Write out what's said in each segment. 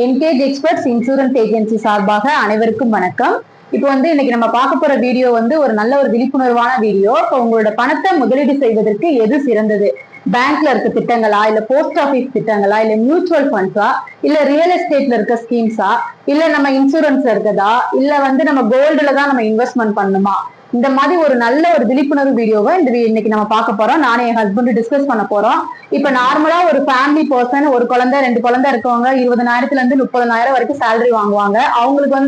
Engage experts insurance agency சார்பாக அனைவருக்கும் வணக்கம். இப்போ இன்னைக்கு நம்ம பார்க்க போற வீடியோ ஒரு நல்ல ஒரு விழிப்புணர்வான வீடியோ. இப்போ உங்களோட பணத்தை முதலீடு செய்வதற்கு எது சிறந்தது? பேங்க்ல இருக்க திட்டங்களா, இல்ல போஸ்ட் ஆபீஸ் திட்டங்களா, இல்ல மியூச்சுவல் ஃபண்ட்ஸா, இல்ல ரியல் எஸ்டேட்ல இருக்க ஸ்கீம்ஸா, இல்ல நம்ம இன்சூரன்ஸ்ல இருக்கதா, இல்ல நம்ம கோல்டுல தான் நம்ம இன்வெஸ்ட்மெண்ட் பண்ணணுமா? இந்த மாதிரி ஒரு நல்ல ஒரு விழிப்புணர்வு வீடியோவை இன்னைக்கு நம்ம பார்க்க போறோம். நானே என் ஹஸ்பண்ட் டிஸ்கஸ் பண்ண போறோம். இப்ப நார்மலா ஒரு ஃபேமிலி பர்சன், ஒரு குழந்தை 2 குழந்தை இருக்கவங்க 20,000 இருந்து 30,000 வரைக்கும் சேலரி வாங்குவாங்க. அவங்களுக்கு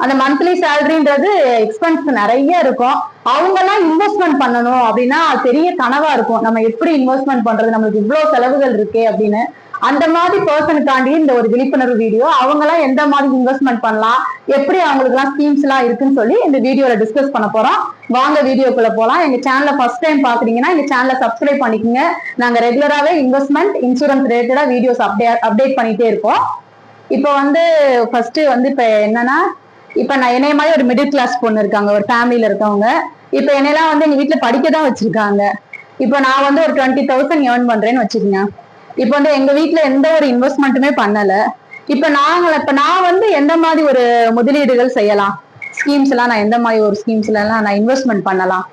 அந்த மந்த்லி சேலரின்றது எக்ஸ்பென்ஸ் நிறைய இருக்கும். அவங்க எல்லாம் இன்வெஸ்ட்மெண்ட் பண்ணணும் அப்படின்னா பெரிய கனவா இருக்கும். நம்ம எப்படி இன்வெஸ்ட்மெண்ட் பண்றது, நம்மளுக்கு இவ்வளவு செலவுகள் இருக்கே அப்படின்னு. அந்த மாதிரி பர்சனுக்காண்டி இந்த ஒரு விழிப்புணர்வு வீடியோ. அவங்க எல்லாம் எந்த மாதிரி இன்வெஸ்ட்மெண்ட் பண்ணலாம், எப்படி அவங்களுக்கு எல்லாம் ஸ்கீம்ஸ் எல்லாம் இருக்குன்னு சொல்லி இந்த வீடியோல டிஸ்கஸ் பண்ண போறோம். வாங்க வீடியோக்குள்ள போலாம். எங்க சேனலை ஃபர்ஸ்ட் டைம் பாக்குறீங்கன்னா எங்க சேனலை சப்ஸ்கிரைப் பண்ணிக்கோங்க. நாங்க ரெகுலராகவே இன்வெஸ்ட்மெண்ட் இன்சூரன்ஸ் ரிலேட்டடா வீடியோஸ் அப்டேட் பண்ணிட்டே இருப்போம். இப்போ ஃபர்ஸ்ட் இப்ப என்னன்னா, இப்ப நான் என்னைய மாதிரி ஒரு மிடில் கிளாஸ் பொண்ணு இருக்காங்க, ஒரு ஃபேமிலியில இருக்கவங்க. இப்ப என்னெல்லாம் எங்க வீட்டுல படிக்க தான் வச்சிருக்காங்க. இப்ப நான் ஒரு 20,000 ஏர்ன் பண்றேன்னு வச்சுக்கோங்க. இப்ப எங்க வீட்டுல எந்த ஒரு இன்வெஸ்ட்மெண்ட்டுமே பண்ணல. இப்ப நான் எந்த மாதிரி ஒரு முதலீடுகள் செய்யலாம்? ஸ்கீம்ஸ் எல்லாம் நான் எந்த மாதிரி ஒரு ஸ்கீம்ஸ்ல எல்லாம் நான் இன்வெஸ்ட்மெண்ட் பண்ணலாம்?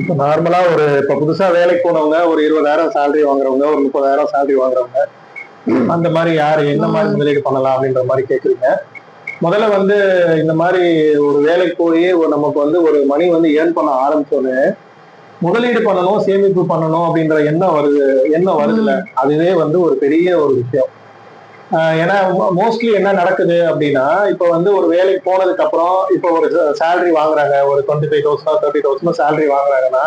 இப்ப நார்மலா இப்ப புதுசா வேலைக்கு போனவங்க, ஒரு 20,000 சேலரி வாங்குறவங்க, ஒரு 30,000 சேலரி வாங்குறவங்க, அந்த மாதிரி யாரு என்ன மாதிரி முதலீடு பண்ணலாம் அப்படின்ற மாதிரி கேக்குறீங்க. முதல்ல இந்த மாதிரி ஒரு வேலைக்கு போய் நமக்கு ஒரு மணி ஏர்ன் பண்ண ஆரம்பிச்சோன்னு முதலீடு பண்ணணும், சேமிப்பு பண்ணணும் அப்படின்ற எண்ணம் வருதுல, அதுவே ஒரு பெரிய ஒரு விஷயம். ஏன்னா மோஸ்ட்லி என்ன நடக்குது அப்படின்னா, இப்ப ஒரு வேலைக்கு போனதுக்கு அப்புறம் இப்ப ஒரு சேலரி வாங்குறாங்க, ஒரு 25,000 30,000 சேலரி வாங்குறாங்கன்னா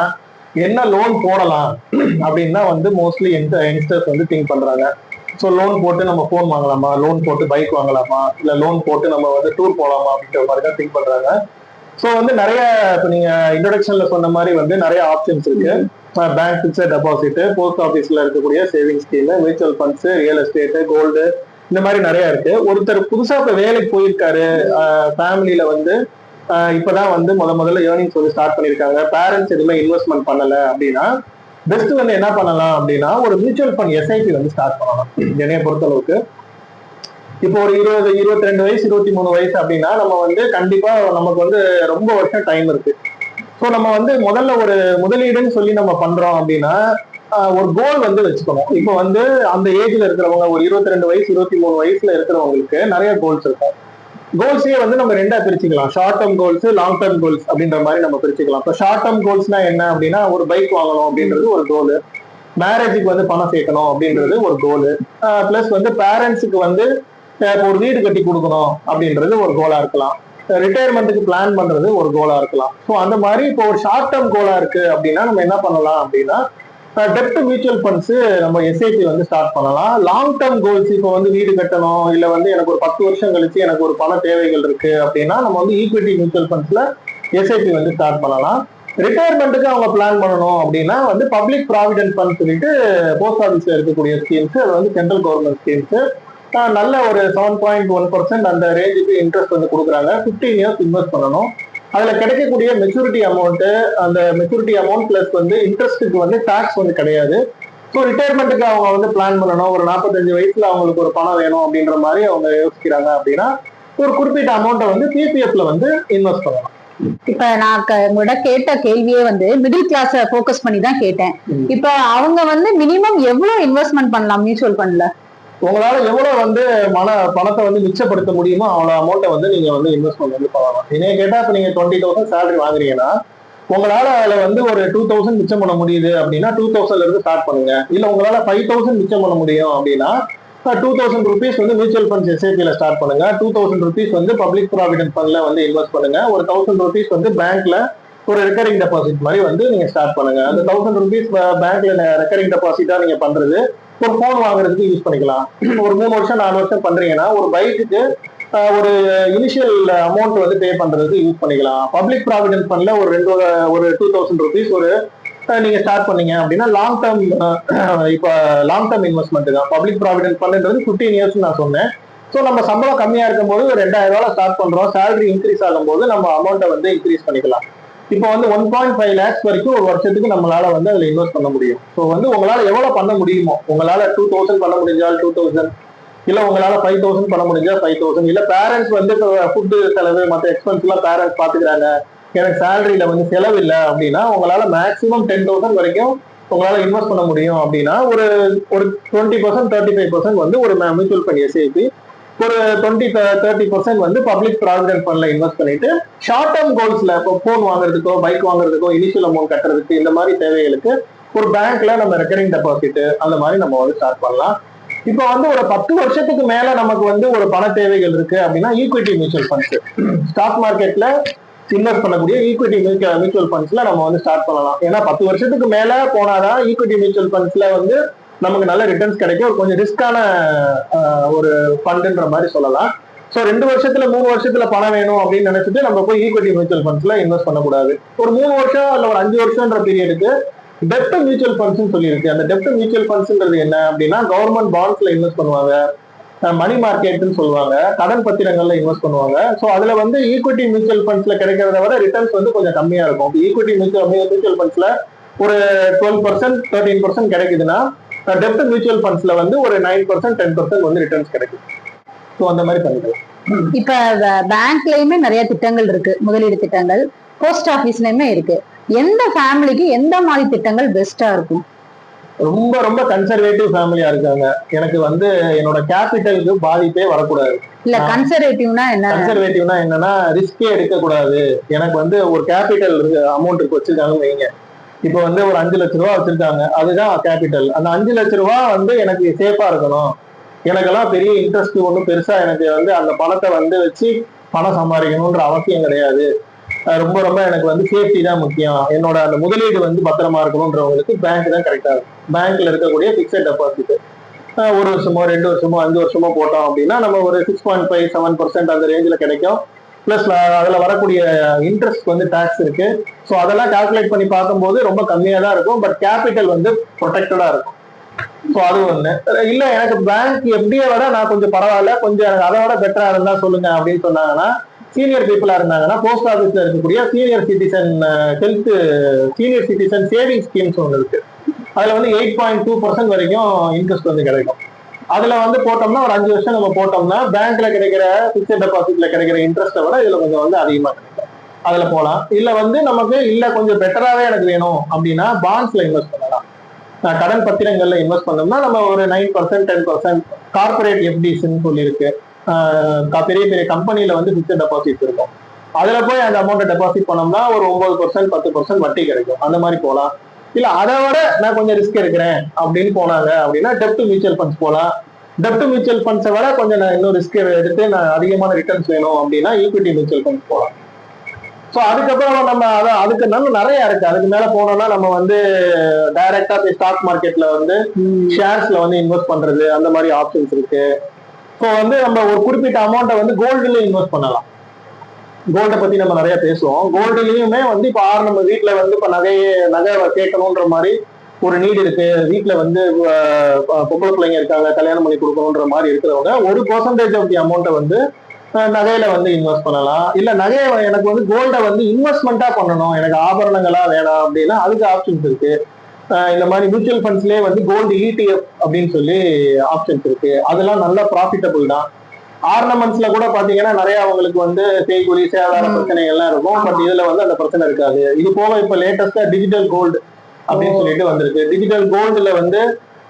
என்ன லோன் போடலாம் அப்படின்னா மோஸ்ட்லி யங்ஸ்டர்ஸ் திங்க் பண்றாங்க. ஸோ லோன் போட்டு நம்ம போன் வாங்கலாமா, லோன் போட்டு பைக் வாங்கலாமா, இல்ல லோன் போட்டு நம்ம டூர் போகலாமா அப்படின்ற மாதிரி தான் திங்க் பண்றாங்க. ஸோ நிறைய இப்போ நீங்க இன்ட்ரோடக்ஷன்ல சொன்ன மாதிரி நிறைய ஆப்ஷன்ஸ் இருக்கு. பேங்க் பிக்ஸட் டெபாசிட், போஸ்ட் ஆஃபீஸ்ல இருக்கக்கூடிய saving scheme, mutual funds, real estate, gold, இந்த மாதிரி நிறைய இருக்கு. ஒருத்தர் புதுசா இப்ப வேலைக்கு போயிருக்காரு, ஃபேமிலியில இப்பதான் முதல்ல ஏர்னிங்ஸ் ஸ்டார்ட் பண்ணிருக்காங்க, பேரண்ட்ஸ் எதுவுமே இன்வெஸ்ட்மெண்ட் பண்ணல அப்படின்னா பெஸ்ட் என்ன பண்ணலாம் அப்படின்னா ஒரு மியூச்சுவல் ஃபண்ட் எஸ்ஐபி ஸ்டார்ட் பண்ணலாம். என்னைய பொறுத்தளவுக்கு இப்போ ஒரு 20, 22 வயசு, 23 வயசு அப்படின்னா நம்ம கண்டிப்பா நமக்கு ரொம்ப வருஷம் டைம் இருக்கு. ஸோ நம்ம முதல்ல ஒரு முதலீடுன்னு சொல்லி நம்ம பண்றோம் அப்படின்னா ஒரு கோல் வச்சுக்கணும். இப்போ அந்த ஏஜ்ல இருக்கிறவங்க, ஒரு 22 வயசு 23 வயசுல இருக்கிறவங்களுக்கு நிறைய கோல்ஸ் இருக்கும். கோல்ஸே நம்ம ரெண்டா பிரிச்சுக்கலாம். Short term goals, long term goals அப்படின்ற மாதிரி நம்ம பிரிச்சுக்கலாம். இப்போ ஷார்ட் டேர்ம் கோல்ஸ்னா என்ன அப்படின்னா, ஒரு பைக் வாங்கணும் அப்படின்றது ஒரு கோல், மேரேஜுக்கு பணம் சேர்க்கணும் அப்படின்றது ஒரு கோல், பிளஸ் பேரண்ட்ஸுக்கு ஒரு வீடு கட்டி கொடுக்கணும் அப்படின்றது ஒரு கோலா இருக்கலாம், ரிட்டையர்மெண்ட்டுக்கு பிளான் பண்றது ஒரு கோலா இருக்கலாம். ஸோ அந்த மாதிரி இப்போ ஒரு ஷார்ட் டேர்ம் கோலா இருக்கு அப்படின்னா நம்ம என்ன பண்ணலாம் அப்படின்னா டெப்ட் மியூச்சுவல் ஃபண்ட்ஸ் நம்ம எஸ்ஐபி ஸ்டார்ட் பண்ணலாம். லாங் டேர்ம் கோல்ஸ் இப்போ வீடு கட்டணும், இல்ல எனக்கு ஒரு 10 வருஷம் கழிச்சு எனக்கு ஒரு பண தேவைகள் இருக்கு அப்படின்னா நம்ம ஈக்விட்டி மியூச்சுவல் ஃபண்ட்ஸ்ல எஸ்ஐபி ஸ்டார்ட் பண்ணலாம். ரிட்டையர்மெண்ட்டுக்கு அவங்க பிளான் பண்ணணும் அப்படின்னா பப்ளிக் ப்ராவிடென்ட் ஃபண்ட் சொல்லிட்டு போஸ்ட் ஆஃபீஸ்ல இருக்கக்கூடிய ஸ்கீம்ஸ், அது சென்ட்ரல் கவர்மெண்ட் ஸ்கீம்ஸ், நல்ல ஒரு 7.1% அந்த ரேஞ்சுக்கு இன்ட்ரெஸ்ட் கொடுக்குறாங்க. 15 இயர்ஸ் இன்வெஸ்ட் பண்ணணும். அதுல கிடைக்கக்கூடிய மெச்சூரிட்டி அமௌண்ட், அந்த மெச்சூரிட்டி அமௌண்ட் பிளஸ் இன்ட்ரெஸ்ட்டுக்கு டாக்ஸ் கிடையாது. ஸோ ரிட்டையர்மெண்ட்டுக்கு அவங்க பிளான் பண்ணணும், ஒரு 45 வயசுல அவங்களுக்கு ஒரு பணம் வேணும் அப்படின்ற மாதிரி அவங்க யோசிக்கிறாங்க அப்படின்னா ஒரு குறிப்பிட்ட அமௌண்ட்டை பிபிஎஃப்ல இன்வெஸ்ட் பண்ணலாம். இப்ப நான் உங்களோட கேட்ட கேள்வியே மிடில் கிளாஸ் போக்கஸ் பண்ணி தான் கேட்டேன். இப்ப அவங்க மினிமம் எவ்வளவு இன்வெஸ்ட்மெண்ட் பண்ணலாம் மியூச்சுவல் ஃபண்ட்ல? உங்களால எவ்வளவு பணத்தை மிச்சப்படுத்த முடியுமோ அவ்வளவு அமௌண்ட்டை நீங்க இன்வெஸ்ட்மெண்ட் பண்ணலாம். என்னைய கேட்டா இப்ப நீங்க 20,000 சேலரி வாங்குறீங்கன்னா உங்களால அதுல ஒரு 2,000 மிச்சம் பண்ண முடியுது அப்படின்னா 2,000ல இருந்து ஸ்டார்ட் பண்ணுங்க. இல்ல உங்களால 5,000 மிச்சம் பண்ண முடியும் அப்படின்னா 2,000 rupees மியூச்சுவல் ஃபண்ட்ஸ் எஸ்ஐபில ஸ்டார்ட் பண்ணுங்க. 2,000 rupees பப்ளிக் ப்ராவிடென்ட் ஃபண்ட்ல இன்வெஸ்ட் பண்ணுங்க. ஒரு 1,000 rupees பேங்க்ல ஒரு ரெக்கரிங் டெபாசிட் மாதிரி நீங்க ஸ்டார்ட் பண்ணுங்க. அந்த 1,000 rupees பேங்க்ல ரெக்கரிங் டெபாசிட்டா நீங்க பண்றது ஒரு போன் வாங்குறதுக்கு யூஸ் பண்ணிக்கலாம். ஒரு 3 வருஷம் 4 வருஷம் பண்றீங்கன்னா ஒரு பைக்குக்கு ஒரு இனிஷியல் அமௌண்ட் பே பண்றதுக்கு யூஸ் பண்ணிக்கலாம். பப்ளிக் ப்ராவிடென்ட் ஃபண்ட்ல ஒரு 2,000 rupees நீங்க ஸ்டார்ட் பண்ணீங்க அப்படின்னா லாங் டேர்ம், இப்ப லாங் டேர்ம் இன்வெஸ்ட்மெண்ட் தான். பப்ளிக் ப்ராவிடென்ட் ஃபண்ட்ன்றது 15 இயர்ஸ் நான் சொன்னேன். ஸோ நம்ம சம்பளம் கம்மியா இருக்கும் போது ஒரு 2,000 ஸ்டார்ட் பண்றோம், சேலரி இன்க்ரீஸ் ஆகும் போது நம்ம அமௌண்ட்டை இன்க்ரீஸ் பண்ணிக்கலாம். இப்போ 1.5 lakhs வரைக்கும் ஒரு வருஷத்துக்கு நம்மளால அதுல இன்வெஸ்ட் பண்ண முடியும். ஸோ உங்களால எவ்வளவு பண்ண முடியுமோ, உங்களால 2,000 பண்ண முடிஞ்சால் 2,000, இல்ல உங்களால 5000 பண்ண முடிஞ்சா 5000, இல்ல பேரண்ட்ஸ் வந்து ஃபுட்டு செலவு மற்ற எக்ஸ்பென்ஸ் எல்லாம் பேரண்ட்ஸ் பாத்துக்கிறாங்க, எனக்கு சேலரியில வந்து செலவு இல்லை அப்படின்னா உங்களால மேக்ஸிமம் 10,000 வரைக்கும் உங்களால இன்வெஸ்ட் பண்ண முடியும் அப்படின்னா ஒரு ஒரு 20% 35% வந்து ஒரு மியூச்சுவல் ஃபண்ட் எஸ்ஐபி, ஒரு 20-30% வந்து பப்ளிக் ப்ராவிடென்ட் ஃபண்ட்ல இன்வெஸ்ட் பண்ணிட்டு ஷார்ட் டேர்ம் கோல்ஸ்ல இப்போ போன் வாங்குறதுக்கோ பைக் வாங்குறதுக்கோ இனிஷியல் அமௌண்ட் கட்டுறதுக்கு இந்த மாதிரி தேவைகளுக்கு ஒரு பேங்க்ல நம்ம ரெக்கரிங் டெபாசிட் அந்த மாதிரி நம்ம வந்து ஸ்டார்ட் பண்ணலாம். இப்போ வந்து ஒரு 10 வருஷத்துக்கு மேல நமக்கு வந்து ஒரு பண தேவைகள் இருக்கு அப்படின்னா ஈக்விட்டி மியூச்சுவல் ஃபண்ட்ஸ், ஸ்டாக் மார்க்கெட்ல இன்வெஸ்ட் பண்ணக்கூடிய ஈக்விட்டி மியூச்சுவல் ஃபண்ட்ஸ்ல நம்ம வந்து ஸ்டார்ட் பண்ணலாம். ஏன்னா 10 வருஷத்துக்கு மேல போனாதான் ஈக்விட்டி மியூச்சுவல் ஃபண்ட்ஸ்ல வந்து நமக்கு நல்ல ரிட்டர்ன்ஸ் கிடைக்கும். ஒரு கொஞ்சம் ரிஸ்கான ஒரு ஃபண்டுன்ற மாதிரி சொல்லலாம். ஸோ 2 வருஷத்துல 3 வருஷத்துல பணம் வேணும் அப்படின்னு நினைச்சிட்டு நம்ம போய் ஈக்விட்டி மியூச்சுவல் ஃபண்ட்ஸ்ல இன்வெஸ்ட் பண்ணக்கூடாது. ஒரு 3 வருஷம் இல்ல ஒரு 5 வருஷம்ன்ற பீரியடுக்கு டெப்ட் மியூச்சுவல் ஃபண்ட்ஸ் சொல்லியிருக்கு. அந்த டெப்ட் மியூச்சுவல் ஃபண்ட்ஸ்ன்றது என்ன அப்படின்னா கவர்மெண்ட் பாண்ட்ஸ்ல இன்வெஸ்ட் பண்ணுவாங்க, மணி மார்க்கெட்னு சொல்லுவாங்க, கடன் பத்திரங்கள்ல இன்வெஸ்ட் பண்ணுவாங்க. ஸோ அதுல வந்து ஈக்விட்டி மியூச்சுவல் ஃபண்ட்ஸ்ல கிடைக்கிறத விட ரிட்டர்ன்ஸ் வந்து கொஞ்சம் கம்மியா இருக்கும். ஈக்விட்டி மியூச்சுவல் ஃபண்ட்ஸ்ல ஒரு 12% 13% கிடைக்குதுன்னா டெப்ட் மியூச்சுவல் ஃபண்ட்ஸ்ல வந்து ஒரு 9% 10% வந்து ரிட்டர்ன்ஸ் கிடைக்கும். ஸோ அந்த மாதிரி பண்ணிக்கலாம். இப்ப பேங்க்லயுமே நிறைய திட்டங்கள் இருக்கு, முதலீடு திட்டங்கள், போஸ்ட் ஆபீஸ்லயுமே இருக்கு. எந்த ஃபேமிலிக்கு எந்த மாதிரி திட்டங்கள் பெஸ்டா இருக்கும்? ரொம்ப ரொம்ப கன்சர்வேட்டிவ் ஃபேமிலியா இருக்காங்க, எனக்கு வந்து என்னோட கேபிட்டலுக்கு பாதிப்பே வரக்கூடாது. இல்ல கன்சர்வேட்டிவ்னா என்ன? கன்சர்வேட்டிவ்னா என்னன்னா ரிஸ்கே எடுக்க கூடாது. எனக்கு வந்து ஒரு கேபிட்டல் அமௌண்ட் வச்சிருக்காங்க வைங்க, இப்போ வந்து ஒரு 5 லட்ச ரூபா வச்சிருக்காங்க, அதுதான் கேபிட்டல். அந்த 5 லட்ச ரூபா வந்து எனக்கு சேஃபா இருக்கணும், எனக்கெல்லாம் பெரிய இன்ட்ரெஸ்ட் ஒன்றும் பெருசா எனக்கு வந்து அந்த பணத்தை வந்து வச்சு பணம் சம்பாதிக்கணும்ன்ற அவசியம் கிடையாது. ரொம்ப ரொம்ப எனக்கு வந்து சேஃப்டி தான் முக்கியம், என்னோட அந்த முதலீடு வந்து பத்திரமா இருக்கணும்ன்றவங்களுக்கு பேங்க் தான் கரெக்டா இருக்கும். பேங்க்ல இருக்கக்கூடிய பிக்சட் டெபாசிட் ஒரு வருஷமோ 2 வருஷமோ 5 வருஷமோ போட்டோம் அப்படின்னா நம்ம ஒரு 6.5-7% அந்த ரேஞ்சில் கிடைக்கும். பிளஸ் அதுல வரக்கூடிய இன்ட்ரெஸ்ட் வந்து டாக்ஸ் இருக்கு. ஸோ அதெல்லாம் கால்குலேட் பண்ணி பார்க்கும்போது ரொம்ப கம்மியா தான் இருக்கும். பட் கேபிட்டல் வந்து ப்ரொடெக்டடா இருக்கும். ஸோ அது ஒண்ணு. இல்ல எனக்கு பேங்க் எப்படியே விட நான் கொஞ்சம் பரவாயில்ல, கொஞ்சம் எனக்கு அதை விட பெட்டரா இருந்தா சொல்லுங்க அப்படின்னு சொன்னாங்கன்னா, சீனியர் பீப்புளா இருந்தாங்கன்னா போஸ்ட் ஆபீஸ்ல இருக்கக்கூடிய senior citizen health senior citizen saving schemes ஒன்று இருக்கு. அதுல வந்து 8.2% வரைக்கும் இன்ட்ரெஸ்ட் வந்து கிடைக்கும். அதுல வந்து போட்டோம்னா ஒரு 5 வருஷம் நம்ம போட்டோம்னா பேங்க்ல கிடைக்கிற பிக்சட் டெபாசிட்ல கிடைக்கிற இன்ட்ரெஸ்ட்டை விட இதுல கொஞ்சம் வந்து அதிகமா கிடைக்கும். அதுல போலாம். இல்ல வந்து நமக்கு இல்ல கொஞ்சம் பெட்டராவே எனக்கு வேணும் அப்படின்னா பாண்ட்ஸ்ல இன்வெஸ்ட் பண்ணலாம். கடன் பத்திரங்கள்ல இன்வெஸ்ட் பண்ணோம்னா நம்ம ஒரு 9% 10% கார்பரேட் எஃப்டிஸ்ன்னு சொல்லியிருக்கு. பெரிய பெரிய கம்பெனில வந்து பிக்சட் டெபாசிட் இருக்கும். அதுல போய் அந்த அமௌண்ட்டை டெபாசிட் பண்ணோம்னா ஒரு 9% 10% வட்டி கிடைக்கும். அந்த மாதிரி போகலாம். இல்ல அதை விட நான் கொஞ்சம் ரிஸ்க் எடுக்கிறேன் அப்படின்னு போனாங்க அப்படின்னா டெப்ட் மியூச்சுவல் ஃபண்ட்ஸ் போகலாம். டெப்ட் மியூச்சுவல் ஃபண்ட்ஸை விட கொஞ்சம் நான் இன்னும் ரிஸ்க் எடுத்து நான் அதிகமான ரிட்டர்ன்ஸ் வேணும் அப்படின்னா ஈக்விட்டி மியூச்சுவல் ஃபண்ட்ஸ் போகலாம். ஸோ அதுக்கப்புறம் நம்ம அதுக்கு நம்ம நிறைய இருக்கு. அதுக்கு மேல போனோம்னா நம்ம வந்து டைரக்டா போய் ஸ்டாக் மார்க்கெட்ல வந்து ஷேர்ஸ்ல வந்து இன்வெஸ்ட் பண்றது அந்த மாதிரி ஆப்ஷன்ஸ் இருக்கு. ஸோ வந்து நம்ம ஒரு குறிப்பிட்ட அமௌண்ட்டை வந்து கோல்டுல இன்வெஸ்ட் பண்ணலாம். கோல்டை பத்தி நம்ம நிறைய பேசுவோம். கோல்டுலயுமே வந்து இப்போ நம்ம வீட்டுல வந்து இப்போ நகை கேட்கணுன்ற மாதிரி ஒரு நீட் இருக்கு, வீட்டுல வந்து பொம்பளை பிள்ளைங்க இருக்காங்க, கல்யாணம் பண்ணி கொடுக்கணுன்ற மாதிரி இருக்கிறவங்க 1% ஆஃப் தி அமௌண்ட்டை வந்து நகையில வந்து இன்வெஸ்ட் பண்ணலாம். இல்ல நகையை எனக்கு வந்து கோல்டை வந்து இன்வெஸ்ட்மெண்டா பண்ணணும், எனக்கு ஆபரணங்களா வேணாம் அப்படின்னா அதுக்கு ஆப்ஷன்ஸ் இருக்கு. இந்த மாதிரி மியூச்சுவல் ஃபண்ட்ஸ்லயே வந்து கோல்டு ETF அப்படின்னு சொல்லி ஆப்ஷன்ஸ் இருக்கு. அதெல்லாம் நல்ல ப்ராஃபிட்டபிள் தான். ஆர்னமெண்ட்ஸ்ல கூட பாத்தீங்கன்னா நிறைய அவங்களுக்கு வந்து செய்கூலி சேதார பிரச்சனைகள்லாம் இருக்கும். பட் இதுல வந்து அந்த பிரச்சனை இருக்காது. இது போக இப்ப லேட்டஸ்டா டிஜிட்டல் கோல்டு அப்படின்னு சொல்லிட்டு வந்திருக்கு. டிஜிட்டல் கோல்டுல வந்து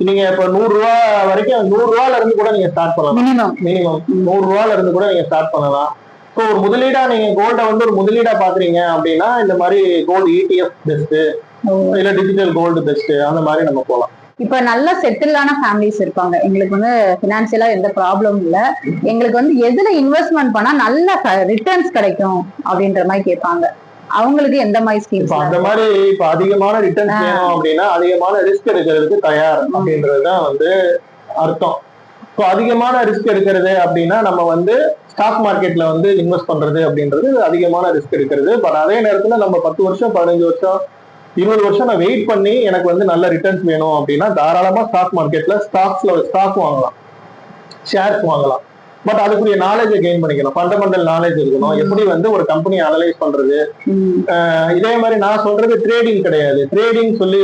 நீங்க இப்ப 100 ரூபாய் வரைக்கும் 100 ரூபாயில இருந்து கூட நீங்க ஸ்டார்ட் பண்ணலாம். மினிமம் 100 ரூபாயில இருந்து கூட நீங்க ஸ்டார்ட் பண்ணலாம். ஸோ ஒரு முதலீடா நீங்க கோல்டை வந்து ஒரு முதலீடா பாக்குறீங்க அப்படின்னா இந்த மாதிரி கோல்டு ETF பெஸ்ட், இல்ல டிஜிட்டல் கோல்டு பெஸ்ட், அந்த மாதிரி நம்ம போகலாம். இப்ப நல்ல செட்டிலான ஃபேமிலிஸ் இருப்பாங்க, எங்களுக்கு வந்து பினான்சியலா எந்த ப்ராப்ளம் இல்ல, எங்களுக்கு வந்து எதுல இன்வெஸ்ட்மெண்ட் பண்ணா நல்ல ரிட்டர்ன்ஸ் கிடைக்கும் அப்படின்ற மாதிரி கேட்பாங்க. அவங்களுக்கு எந்த மாதிரி ஸ்கீம்ஸ்? அந்த மாதிரி இப்ப அதிகமான ரிட்டர்ன்ஸ் வேணும் அப்படின்னா அதிகமான ரிஸ்க் எடுக்கிறதுக்கு தயார் அப்படின்றதுதான் வந்து அர்த்தம். ஸோ அதிகமான ரிஸ்க் எடுக்கிறது அப்படின்னா நம்ம வந்து ஸ்டாக் மார்க்கெட்ல வந்து இன்வெஸ்ட் பண்றது அப்படின்றது அதிகமான ரிஸ்க் எடுக்கிறது. பட் அதே நேரத்துல நம்ம 10 வருஷம் 15 வருஷம் 20 வருஷம் நான் வெயிட் பண்ணி எனக்கு வந்து நல்ல ரிட்டர்ன்ஸ் வேணும் அப்படின்னா தாராளமா ஸ்டாக் மார்க்கெட்ல ஸ்டாக் வாங்கலாம், ஷேர்ஸ் வாங்கலாம். பட் அதுக்குரிய நாலேஜை கெயின் பண்ணிக்கணும், ஃபண்டமெண்டல் நாலேஜ் இருக்கணும். எப்படி வந்து ஒரு கம்பெனியை அனலைஸ் பண்றது. இதே மாதிரி நான் சொல்றது ட்ரேடிங் கிடையாது. ட்ரேடிங் சொல்லி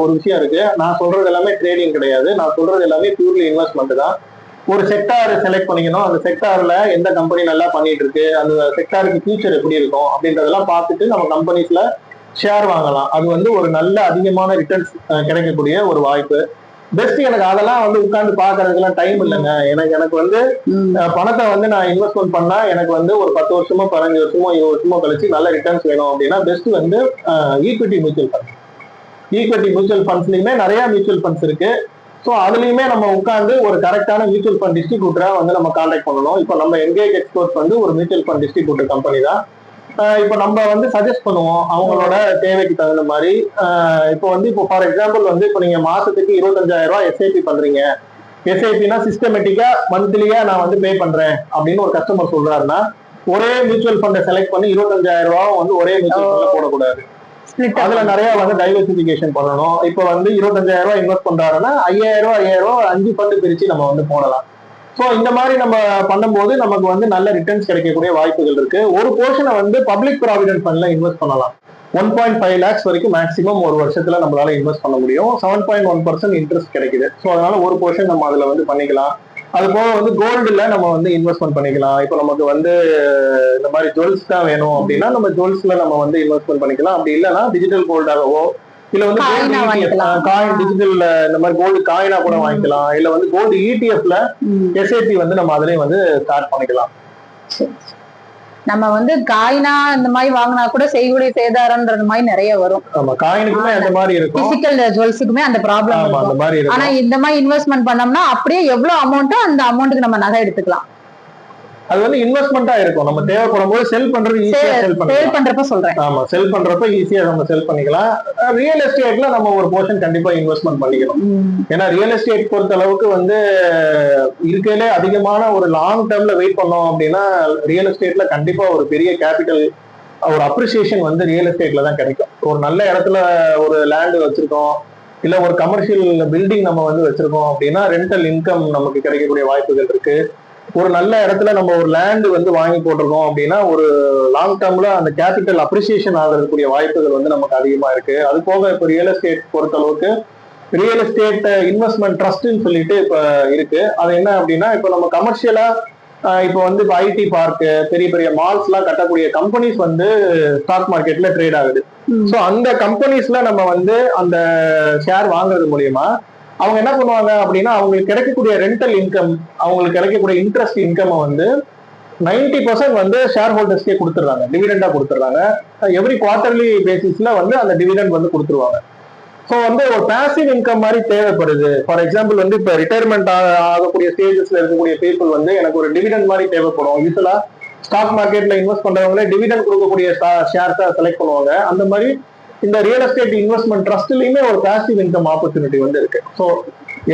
ஒரு விஷயம் இருக்கு. நான் சொல்றது எல்லாமே ட்ரேடிங் கிடையாது. நான் சொல்றது எல்லாமே பியூர்லி இன்வெஸ்ட்மெண்ட் தான். ஒரு செக்டார் செலக்ட் பண்ணிக்கணும். அந்த செக்டார்ல எந்த கம்பெனி நல்லா பண்ணிட்டு இருக்கு, அந்த செக்டாருக்கு ஃபியூச்சர் எப்படி இருக்கும் அப்படின்றதெல்லாம் பார்த்துட்டு நம்ம கம்பெனிஸ்ல ஷேர் வாங்கலாம். அது வந்து ஒரு நல்ல அதிகமான ரிட்டர்ன்ஸ் கிடைக்கக்கூடிய ஒரு வாய்ப்பு. பெஸ்ட் எனக்கு அதெல்லாம் வந்து உட்கார்ந்து பாக்குறதுக்கெல்லாம் டைம் இல்லைங்க. எனக்கு வந்து பணத்தை வந்து நான் இன்வெஸ்ட்மெண்ட் பண்ணா எனக்கு வந்து ஒரு 10 வருஷமோ 15 வருஷமோ 20 வருஷமோ கழிச்சு நல்ல ரிட்டர்ன்ஸ் வேணும் அப்படின்னா பெஸ்ட் வந்து equity mutual fund. Equity mutual ஃபண்ட்ஸ்லயுமே நிறைய மியூச்சுவல் ஃபண்ட்ஸ் இருக்கு. ஸோ அதுலயுமே நம்ம உட்காந்து ஒரு கரெக்டான மியூச்சுவல் ஃபண்ட் டிஸ்ட்ரிபியூட்டரா வந்து நம்ம கான்டாக்ட் பண்ணணும். இப்போ நம்ம என்கேஜ் எக்ஸ்போர்ட்ஸ் வந்து ஒரு மியூச்சுவல் ஃபண்ட் டிஸ்ட்ரிபியூட்டர் கம்பெனி தான். இப்போ நம்ம வந்து சஜஸ்ட் பண்ணுவோம் அவங்களோட தேவைக்கு தகுந்த மாதிரி. இப்போ ஃபார் எக்ஸாம்பிள் வந்து இப்போ நீங்க மாசத்துக்கு 25,000 ரூபாய் எஸ்ஐபி பண்றீங்க. எஸ்ஐபினா சிஸ்டமேட்டிக்கா மந்த்லியா நான் வந்து பே பண்றேன் அப்படின்னு ஒரு கஸ்டமர் சொல்றாருன்னா ஒரே மியூச்சுவல் ஃபண்டை செலக்ட் பண்ணி 25,000 ரூபாய் வந்து ஒரே மியூச்சுவல் ஃபண்ட்ல போடக்கூடாது. அதுல நிறைய வந்து டைவர்சிபிகேஷன் பண்ணணும். இப்போ வந்து 25,000 ரூபாய் இன்வெஸ்ட் பண்றாருன்னா 5,000 ரூபாய் 5 ஃபண்ட் பிரிச்சு நம்ம வந்து போடலாம். ஸோ இந்த மாதிரி நம்ம பண்ணும்போது நமக்கு வந்து நல்ல ரிட்டர்ன்ஸ் கிடைக்கக்கூடிய வாய்ப்புகள் இருக்கு. ஒரு போர்ஷனை வந்து பப்ளிக் ப்ராவிடென்ட் ஃபண்ட்ல இன்வெஸ்ட் பண்ணலாம். 1.5 lakhs வரைக்கும் மேக்ஸிமம் ஒரு வருஷத்துல நம்மளால இன்வெஸ்ட் பண்ண முடியும். 7.1% இன்ட்ரெஸ்ட் கிடைக்குது. ஸோ அதனால ஒரு போர்ஷன் நம்ம அதுல வந்து பண்ணிக்கலாம். அது போக வந்து கோல்டுல நம்ம வந்து இன்வெஸ்ட்மெண்ட் பண்ணிக்கலாம். இப்போ நமக்கு வந்து இந்த மாதிரி ஜுவல்ஸ் தான் வேணும் அப்படின்னா நம்ம ஜுவல்ஸ்ல நம்ம வந்து இன்வெஸ்ட்மெண்ட் பண்ணிக்கலாம். அப்படி இல்லைன்னா டிஜிட்டல் கோல்டாகவோ இல்ல வந்து காயின் டிஜிட்டல் இந்த மாதிரி கோல்டு காயினா கூட வாங்கிக்கலாம். இல்ல வந்து கோல்டு இடிஎஃப்ல எஸ்ஐபி வந்து நம்ம அதுலயும் வந்து ஸ்டார்ட் பண்ணிக்கலாம். நம்ம வந்து காயினா இந்த மாதிரி வாங்கினா கூட செய்கூலி சேதாரம்ன்றது மாதிரி நிறைய வரும். ஆமா, காயினுக்குமே அந்த மாதிரி இருக்கும். பிசிக்கல் ஜுவல்ஸுக்குமே அந்த ப்ராப்ளம் அந்த மாதிரி இருக்கும். ஆனா இந்த மாதிரி இன்வெஸ்ட்மெண்ட் பண்ணோம்னா அப்படியே எவ்வளவு அமௌண்ட்டோ அந்த அமௌண்ட்டுக்கு நம்ம நகை எடுத்துக்கலாம். அது வந்து இன்வெஸ்ட்மெண்டா இருக்கும். நம்ம தேவைப்படும் போது செல் பண்றது ஈஸியா செல் பண்றப்ப சொல்றேன். ஆமா, செல் பண்றப்ப ஈஸியா நம்ம செல் பண்ணிக்கலாம். ரியல் எஸ்டேட்ல நம்ம ஒரு போர்ஷன் கண்டிப்பா இன்வெஸ்ட்மெண்ட் பண்ணிக்கணும். ஏன்னா ரியல் எஸ்டேட் பொறுத்த அளவுக்கு வந்து இருக்கையிலே அதிகமான ஒரு லாங் டேர்ம்ல வெயிட் பண்ணோம் அப்படின்னா ரியல் எஸ்டேட்ல கண்டிப்பா ஒரு பெரிய கேபிட்டல் ஒரு அப்ரிசியேஷன் வந்து ரியல் எஸ்டேட்ல தான் கிடைக்கும். ஒரு நல்ல இடத்துல ஒரு லேண்ட் வச்சிருக்கோம், இல்ல ஒரு கமர்ஷியல் பில்டிங் நம்ம வந்து வச்சிருக்கோம் அப்படின்னா ரெண்டல் இன்கம் நமக்கு கிடைக்கக்கூடிய வாய்ப்புகள் இருக்கு. ஒரு நல்ல இடத்துல நம்ம ஒரு லேண்ட் வந்து வாங்கி போட்டிருக்கோம் அப்படின்னா ஒரு லாங் டேர்ம்ல அந்த கேபிட்டல் அப்ரிசியேஷன் ஆகிறதுக்குரிய வாய்ப்புகள் வந்து நமக்கு அதிகமா இருக்கு. அது போக இப்போ ரியல் எஸ்டேட் பொறுத்த அளவுக்கு ரியல் எஸ்டேட் இன்வெஸ்ட்மெண்ட் ட்ரஸ்ட்னு சொல்லிட்டு இப்ப இருக்கு. அது என்ன அப்படின்னா இப்போ நம்ம கமர்ஷியலா இப்போ வந்து இப்போ ஐடி பார்க் பெரிய பெரிய மால்ஸ் எல்லாம் கட்டக்கூடிய கம்பெனிஸ் வந்து ஸ்டாக் மார்க்கெட்ல ட்ரேட் ஆகுது. ஸோ அந்த கம்பெனிஸ்ல நம்ம வந்து அந்த ஷேர் வாங்குறது மூலியமா அவங்க என்ன பண்ணுவாங்க அப்படின்னா அவங்களுக்கு கிடைக்கக்கூடிய ரெண்டல் இன்கம், அவங்களுக்கு கிடைக்கக்கூடிய இன்ட்ரெஸ்ட் இன்கம் வந்து 90% வந்து ஷேர் ஹோல்டர்ஸ்க்கே கொடுத்துட்றாங்க, டிவிடெண்டா கொடுத்துட்றாங்க. எவ்ரி குவார்டர்லி பேசிஸ்ல வந்து அந்த டிவிடெண்ட் வந்து கொடுத்துருவாங்க. ஸோ வந்து ஒரு பேசிவ் இன்கம் மாதிரி தேவைப்படுது. ஃபார் எக்ஸாம்பிள் வந்து இப்போ ரிட்டையர்மெண்ட் ஆகக்கூடிய ஸ்டேஜஸ்ல இருக்கக்கூடிய பீப்புள் வந்து எனக்கு ஒரு டிவிடெண்ட் மாதிரி தேவைப்படும். யூஸ்வலா ஸ்டாக் மார்க்கெட்ல இன்வெஸ்ட் பண்றவங்களே டிவிடெண்ட் கொடுக்கக்கூடிய ஷேர்ஸா செலக்ட் பண்ணுவாங்க. அந்த மாதிரி இந்த ரியல் எஸ்டேட் இன்வெஸ்ட்மெண்ட் ட்ரஸ்ட்லயுமே ஒரு பாசிவ் இன்கம் ஆப்பர்ச்சுனிட்டி வந்து இருக்கு. ஸோ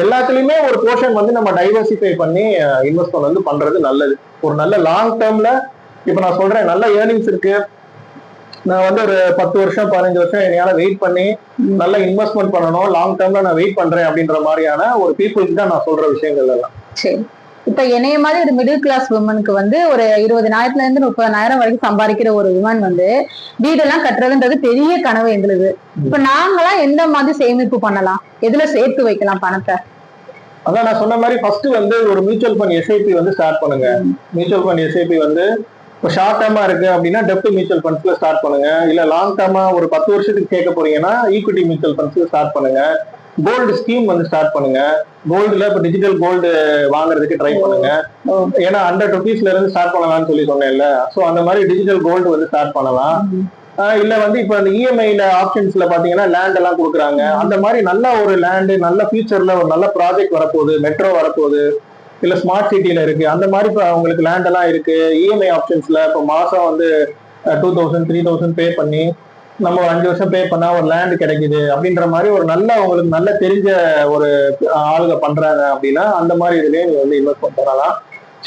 எல்லாத்துலயுமே ஒரு போர்ஷன் வந்து நம்ம டைவர்சிஃபை பண்ணி இன்வெஸ்ட்மெண்ட் வந்து பண்றது நல்லது. ஒரு நல்ல லாங் டேர்ம்ல இப்ப நான் சொல்றேன் நல்ல ஏர்னிங்ஸ் இருக்கு, நான் வந்து ஒரு 10 வருஷம் 15 வருஷம் என்னால வெயிட் பண்ணி நல்ல இன்வெஸ்ட்மெண்ட் பண்ணணும், லாங் டேர்ம்ல நான் வெயிட் பண்றேன் அப்படின்ற மாதிரியான ஒரு பீப்புளுக்கு தான் நான் சொல்ற விஷயங்கள் எல்லாம். சரி, இப்ப என்னைய மாதிரி ஒரு மிடில் கிளாஸ் உமனுக்கு வந்து ஒரு 20,000 இருந்து 30,000 வரைக்கும் சம்பாதிக்கிற ஒரு உமன் வந்து வீடெல்லாம் கட்டுறதுன்றது பெரிய கனவு எங்களுக்கு. இப்ப நாங்களாம் எந்த மாதிரி சேமிப்பு பண்ணலாம், எதுல சேர்த்து வைக்கலாம் பணத்தை? அதான் நான் சொன்ன மாதிரி ஃபர்ஸ்ட் வந்து ஒரு மியூச்சுவல் ஃபண்ட் எஸ்ஐபி வந்து ஸ்டார்ட் பண்ணுங்க. மியூச்சுவல் ஃபண்ட் எஸ்ஐபி வந்து இப்போ ஷார்ட் டேர்மா இருக்கு அப்படின்னா டெப்ட் மியூச்சுவல் ஃபண்ட்ஸ்ல ஸ்டார்ட் பண்ணுங்க. இல்ல லாங் டேர்மா ஒரு 10 வருஷத்துக்கு கேட்க போறீங்கன்னா ஈக்விட்டி மியூச்சுவல் ஃபண்ட்ஸ்ல ஸ்டார்ட் பண்ணுங்க. கோல்டு ஸ்கீம் வந்து ஸ்டார்ட் பண்ணுங்க. கோல்டுல இப்ப டிஜிட்டல் கோல்டு வாங்குறதுக்கு ட்ரை பண்ணுங்க. ஏன்னா 100 rupeesல இருந்து ஸ்டார்ட் பண்ணலாம்னு சொல்லி சொன்னேன்ல. சோ அந்த மாதிரி டிஜிட்டல் கோல்டு வந்து ஸ்டார்ட் பண்ணலாம். இல்ல வந்து இப்ப அந்த இஎம்ஐல ஆப்ஷன்ஸ்ல பாத்தீங்கன்னா லேண்ட் எல்லாம் கொடுக்குறாங்க. அந்த மாதிரி நல்ல ஒரு லேண்டு நல்ல ஃபியூச்சர்ல ஒரு நல்ல ப்ராஜெக்ட் வரப்போகுது, மெட்ரோ வரப்போகுது, இல்ல ஸ்மார்ட் சிட்டில இருக்கு, அந்த மாதிரி இப்ப உங்களுக்கு லேண்ட் எல்லாம் இருக்கு. இஎம்ஐ ஆப்ஷன்ஸ்ல இப்ப மாசம் வந்து 2,000 3,000 பே பண்ணி நம்ம ஒரு 5 வருஷம் பே பண்ணா ஒரு லேண்ட் கிடைக்குது அப்படின்ற மாதிரி ஒரு நல்ல உங்களுக்கு நல்ல தெரிஞ்ச ஒரு ஆளுங்க பண்றாங்க அப்படின்னா அந்த மாதிரி இதுலயே நீங்க வந்து இன்வெஸ்ட்மெண்ட் பண்ணலாம்.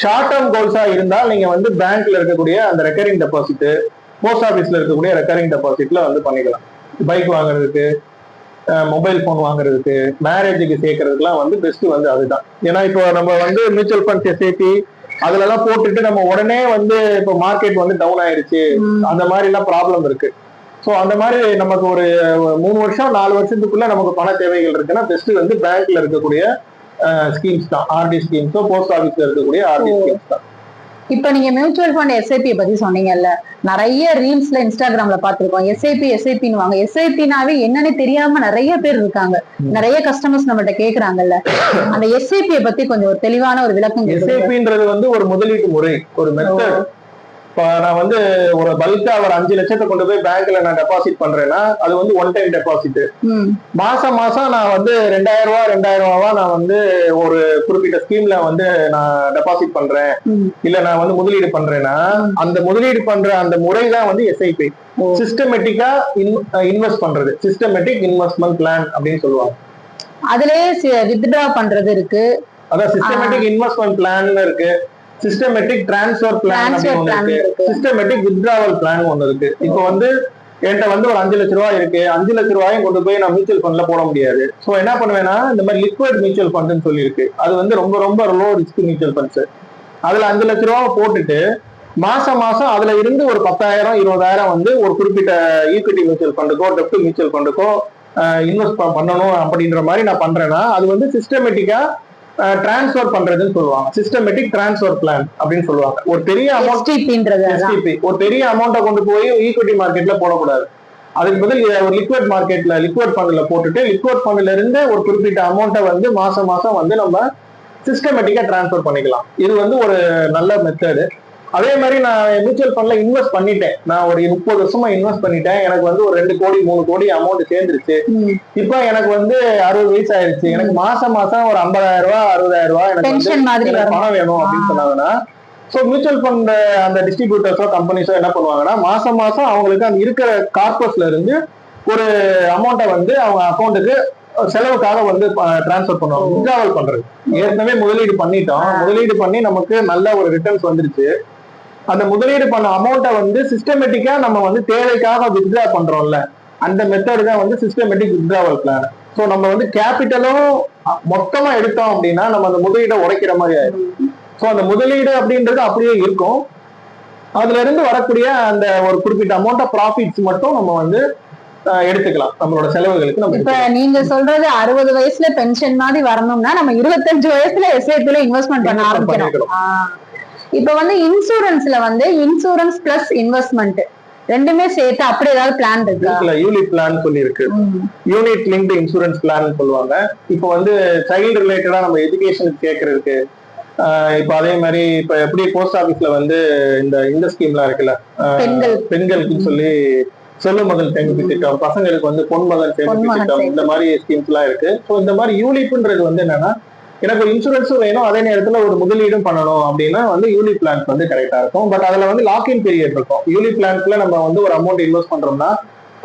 ஷார்ட் டேர்ம் கோல்ஸா இருந்தால் நீங்க வந்து பேங்க்ல இருக்கக்கூடிய அந்த ரெக்கரிங் டெபாசிட், போஸ்ட் ஆஃபீஸ்ல இருக்கக்கூடிய ரெக்கரிங் டெபாசிட்ல வந்து பண்ணிக்கலாம். பைக் வாங்குறதுக்கு, மொபைல் போன் வாங்குறதுக்கு, மேரேஜுக்கு சேர்க்கறதுக்குலாம் வந்து பெஸ்ட் வந்து அதுதான். ஏன்னா இப்போ நம்ம வந்து மியூச்சுவல் ஃபண்ட் எஸ்ஐபி அதுல எல்லாம் போட்டுட்டு நம்ம உடனே வந்து இப்போ மார்க்கெட் வந்து டவுன் ஆயிடுச்சு, அந்த மாதிரி எல்லாம் ப்ராப்ளம் இருக்கு. ஸோ அந்த மாதிரி நமக்கு ஒரு 3 வருஷம் 4 வருஷத்துக்குள்ள நமக்கு பண தேவைகள் இருக்குன்னா பெஸ்ட் வந்து பேங்க்ல இருக்கக்கூடிய ஸ்கீம்ஸ் தான், ஆர்டி ஸ்கீம்ஸோ போஸ்ட் ஆஃபீஸ்ல இருக்கக்கூடிய ஆர்டி ஸ்கீம்ஸ் தான். இப்ப நீங்க மியூச்சுவல் ஃபண்ட் எஸ்ஐபி பத்தி சொன்னீங்கல்ல, நிறைய ரீல்ஸ்ல இன்ஸ்டாகிராம்ல பாத்துருக்கோம். எஸ்ஐபின்னு வாங்க. எஸ்ஐபினாவே என்னன்னு தெரியாம நிறைய பேர் இருக்காங்க. நிறைய கஸ்டமர்ஸ் நம்மகிட்ட கேக்குறாங்கல்ல, அந்த எஸ்ஐபியை பத்தி கொஞ்சம் ஒரு தெளிவான ஒரு விளக்கம். எஸ்ஐபின்றது வந்து ஒரு முதலீட்டு முறை, ஒரு மெத்தட். இப்ப நான் வந்து ஒரு பல்கா ஒரு 5 லட்சத்தை கொண்டு போய் பேங்க்ல நான் டெபாசிட் பண்றேன்னா அது வந்து ஒன் டைம் டெபாசிட். மாசம் மாசம் நான் வந்து 2000 ரூபாவா நான் வந்து ஒரு குறிப்பிட்ட ஸ்கீம்ல வந்து நான் டெபாசிட் பண்றேன், இல்ல நான் வந்து முதலீடு பண்றேன்னா அந்த முதலீடு பண்ற அந்த முறைதான் வந்து எஸ்ஐபி, சிஸ்டமேட்டிக்கா இன்வெஸ்ட் பண்றது, சிஸ்டமேட்டிக் இன்வெஸ்ட்மெண்ட் பிளான் அப்படின்னு சொல்லுவாங்க. அதுலயே வித்ட்ரா பண்றது இருக்கு, அதான் சிஸ்டமேட்டிக் இன்வெஸ்ட்மெண்ட் பிளான் இருக்கு, சிஸ்டமேட்டிக் டிரான்ஸ்ஃபர் பிளான் அப்படின்னு இருக்கு, சிஸ்டமேட்டிக் வித்ட்ராவல் பிளான் ஒன்னு இருக்கு. இப்போ வந்து என்கிட்ட வந்து ஒரு 5 லட்ச ரூபாய் இருக்கு, 5 லட்ச ரூபாயும் கொண்டு போய் நான் மியூச்சுவல் ஃபண்ட்ல போட முடியாது. சோ என்ன பண்ணுவேன்னா இந்த மாதிரி லிக்விட் மியூச்சுவல் ஃபண்ட்னு சொல்லி இருக்கு, அது வந்து ரொம்ப ரொம்ப லோ ரிஸ்க் மியூச்சுவல் ஃபண்ட்ஸ். அதுல 5 லட்ச ரூபாய் போட்டுட்டு மாசம் மாசம் அதுல இருந்து ஒரு 10,000 20,000 வந்து ஒரு குறிப்பிட்ட ஈக்விட்டி மியூச்சுவல் ஃபண்டுக்கோ டெப்ட் மியூச்சுவல் ஃபண்டுக்கோ இன்வெஸ்ட் பண்ணணும் அப்படின்ற மாதிரி நான் பண்றேன்னா அது வந்து சிஸ்டமேட்டிக்கா டிரான்ஸ்ஃபர் பண்றதுன்னு சொல்லுவாங்க, சிஸ்டமேட்டிக் டிரான்ஸ்ஃபர் பிளான் அப்படின்னு சொல்லுவாங்க. ஒரு பெரிய அமௌண்ட், ஒரு பெரிய அமௌண்ட்டை கொண்டு போய் ஈக்விட்டி மார்க்கெட்ல போடக்கூடாது. அதுக்கு பதில் ஒரு லிக்விட் மார்க்கெட்ல லிக்விட் ஃபண்ட்ல போட்டுட்டு லிக்விட் ஃபண்ட்ல இருந்து ஒரு குறிப்பிட்ட அமௌண்ட்டை வந்து மாசம் மாசம் வந்து நம்ம சிஸ்டமேட்டிக்கா டிரான்ஸ்ஃபர் பண்ணிக்கலாம். இது வந்து ஒரு நல்ல மெத்தடு. அதே மாதிரி நான் மியூச்சுவல் ஃபண்ட்ல இன்வெஸ்ட் பண்ணிட்டேன், நான் ஒரு 30 வருஷமா இன்வெஸ்ட் பண்ணிட்டேன், எனக்கு வந்து ஒரு 2 கோடி 3 கோடி அமௌண்ட் சேர்ந்துருச்சு. இப்ப எனக்கு வந்து 60 வயசு ஆயிடுச்சு, எனக்கு மாசம் மாசம் ஒரு 50,000 ரூபாய் 60,000 ரூபாய் எனக்கு பணம் வேணும் அப்படின்னு சொன்னாங்கன்னா சோ மியூச்சுவல் ஃபண்ட் அந்த டிஸ்ட்ரிபியூட்டர்ஸோ கம்பெனிஸோ என்ன பண்ணுவாங்கன்னா மாசம் மாசம் அவங்களுக்கு அந்த இருக்கிற கார்பஸ்ல இருந்து ஒரு அமௌண்ட்டை வந்து அவங்க அக்கௌண்ட்டுக்கு செலவுக்காக வந்து டிரான்ஸ்ஃபர் பண்ணுவாங்க. வித்ட்ராவல் பண்றது, ஏற்கனவே முதலீடு பண்ணிட்டோம், முதலீடு பண்ணி நமக்கு நல்ல ஒரு ரிட்டர்ன்ஸ் வந்துருச்சு, அந்த முதலீடு பண்ண அமௌண்ட்டை வந்து சிஸ்டமேட்டிக்கா நம்ம வந்து தேவைக்காக வித்ட்ரா பண்றோம்ல, அந்த மெத்தட் தான் வந்து சிஸ்டமேட்டிக் வித்ட்ராவல் பிளான். ஸோ நம்ம வந்து கேபிட்டலும் மொத்தமா எடுத்தோம் அப்படின்னா நம்ம அந்த முதலீடை உடைக்கிற மாதிரி ஆயிடும். ஸோ அந்த முதலீடு அப்படின்றது அப்படியே இருக்கும், அதுல இருந்து வரக்கூடிய அந்த ஒரு குறிப்பிட்ட அமௌண்ட் ஆஃப் ப்ராஃபிட்ஸ் மட்டும் நம்ம வந்து எடுத்துக்கலாம் நம்மளோட செலவுகளுக்கு. நம்ம இப்ப நீங்க சொல்றது 60 வயசுல பென்ஷன் மாதிரி வரணும்னா நம்ம 25 வயசுல எஸ்ஐபில இன்வெஸ்ட்மெண்ட் பண்ண ஆரம்பிக்கணும். இப்ப வந்து இன்சூரன்ஸ்ல வந்து இன்சூரன்ஸ் பிளஸ் இன்வெஸ்ட்மெண்ட் ரெண்டுமே சேர்த்து அப்படி ஏதாவது பிளான் இருக்கு? யூனிட் பிளான் சொல்லி இருக்கு, யூனிட் லிங்க்டு இன்சூரன்ஸ் பிளான் சொல்லுவாங்க. இப்போ வந்து சைல்டு ரிலேட்டடா நம்ம எஜுகேஷனுக்கு கேட்கறதுக்கு, இப்ப அதே மாதிரி இப்ப எப்படி போஸ்ட் ஆபீஸ்ல வந்து இந்த ஸ்கீம்லாம் இருக்குல்ல, பெண்களுக்கு சொல்லி செல்வ மகள் சேமிப்பு திட்டம், பசங்களுக்கு வந்து பொன் மகன் சேமிப்பு திட்டம், இந்த மாதிரி ஸ்கீம்ஸ் எல்லாம் இருக்கு. ஸோ இந்த மாதிரி யூனிட்ன்றது வந்து என்னன்னா எனக்கு இன்சூரன்ஸும் வேணும், அதே நேரத்துல ஒரு முதலீடும் பண்ணணும் அப்படின்னா வந்து யூனிட் பிளான்ஸ் வந்து கரெக்டா இருக்கும். பட் அதுல வந்து லாக்இன் பீரியட் இருக்கும். யூனிட் பிளான்ஸ்ல நம்ம வந்து ஒரு அமௌண்ட் இன்வெஸ்ட் பண்றோம்னா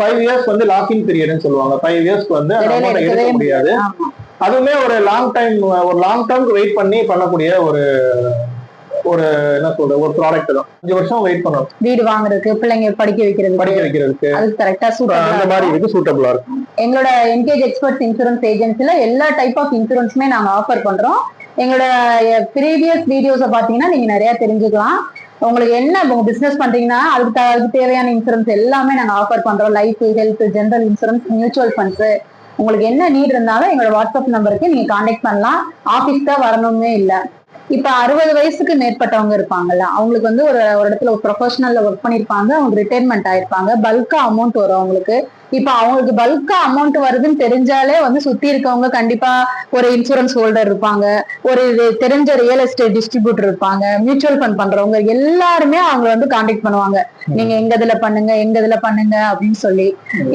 5 இயர்ஸ் வந்து லாக்இன் பீரியட்னு சொல்லுவாங்க. 5 இயர்ஸ்க்கு வந்து அமௌண்ட் எடுக்க முடியாது. அதுவுமே ஒரு லாங் டேர்ம்க்கு வெயிட் பண்ணி பண்ணக்கூடிய ஒரு என்ன சொல்ற ஒரு ப்ராடக்ட் தான். 5 வருஷம் வெயிட் பண்ணணும், வீடு வாங்குறதுக்கு, பிள்ளைங்க படிக்க வைக்கிறதுக்கு அது கரெக்டா அந்த மாதிரி இதுக்கு சூட்டபிளா இருக்கும். எங்களோட என்கேஜ் எக்ஸ்பர்ட்ஸ் இன்சூரன்ஸ் ஏஜென்சில எல்லா டைப் ஆஃப் இன்சூரன்ஸுமே நாங்க ஆஃபர் பண்றோம். எங்களோட ப்ரீவியஸ் வீடியோஸை பாத்தீங்கன்னா நீங்க நிறைய தெரிஞ்சுக்கலாம். உங்களுக்கு என்ன உங்க பிசினஸ் பண்றீங்கன்னா அதுக்கு தேவையான இன்சூரன்ஸ் எல்லாமே நாங்க ஆஃபர் பண்றோம். Life, health, general insurance, mutual funds, உங்களுக்கு என்ன நீட் இருந்தாலும் எங்களோட வாட்ஸ்அப் நம்பருக்கு நீங்க கான்டாக்ட் பண்ணலாம். ஆபீஸ் தான் வரணுமே இல்லை. இப்ப 60 வயசுக்கு மேற்பட்டவங்க இருப்பாங்கல்ல, அவங்களுக்கு வந்து ஒரு இடத்துல ஒரு ப்ரொஃபஷனல்ல ஒர்க் பண்ணிருப்பாங்க, அவங்க ரிட்டையர்மெண்ட் ஆயிருப்பாங்க, பல்கா அமௌண்ட் வரும் அவங்களுக்கு. இப்ப அவங்களுக்கு பல்கா அமௌண்ட் வருதுன்னு தெரிஞ்சாலே வந்து சுத்தி இருக்கவங்க கண்டிப்பா ஒரு இன்சூரன்ஸ் ஹோல்டர் இருப்பாங்க, ஒரு தெரிஞ்ச ரியல் எஸ்டேட் டிஸ்ட்ரிபியூட்டர் இருப்பாங்க, மியூச்சுவல் ஃபண்ட் பண்றவங்க எல்லாருமே அவங்க வந்து கான்டாக்ட் பண்ணுவாங்க, நீங்க எங்க இதுல பண்ணுங்க அப்படின்னு சொல்லி.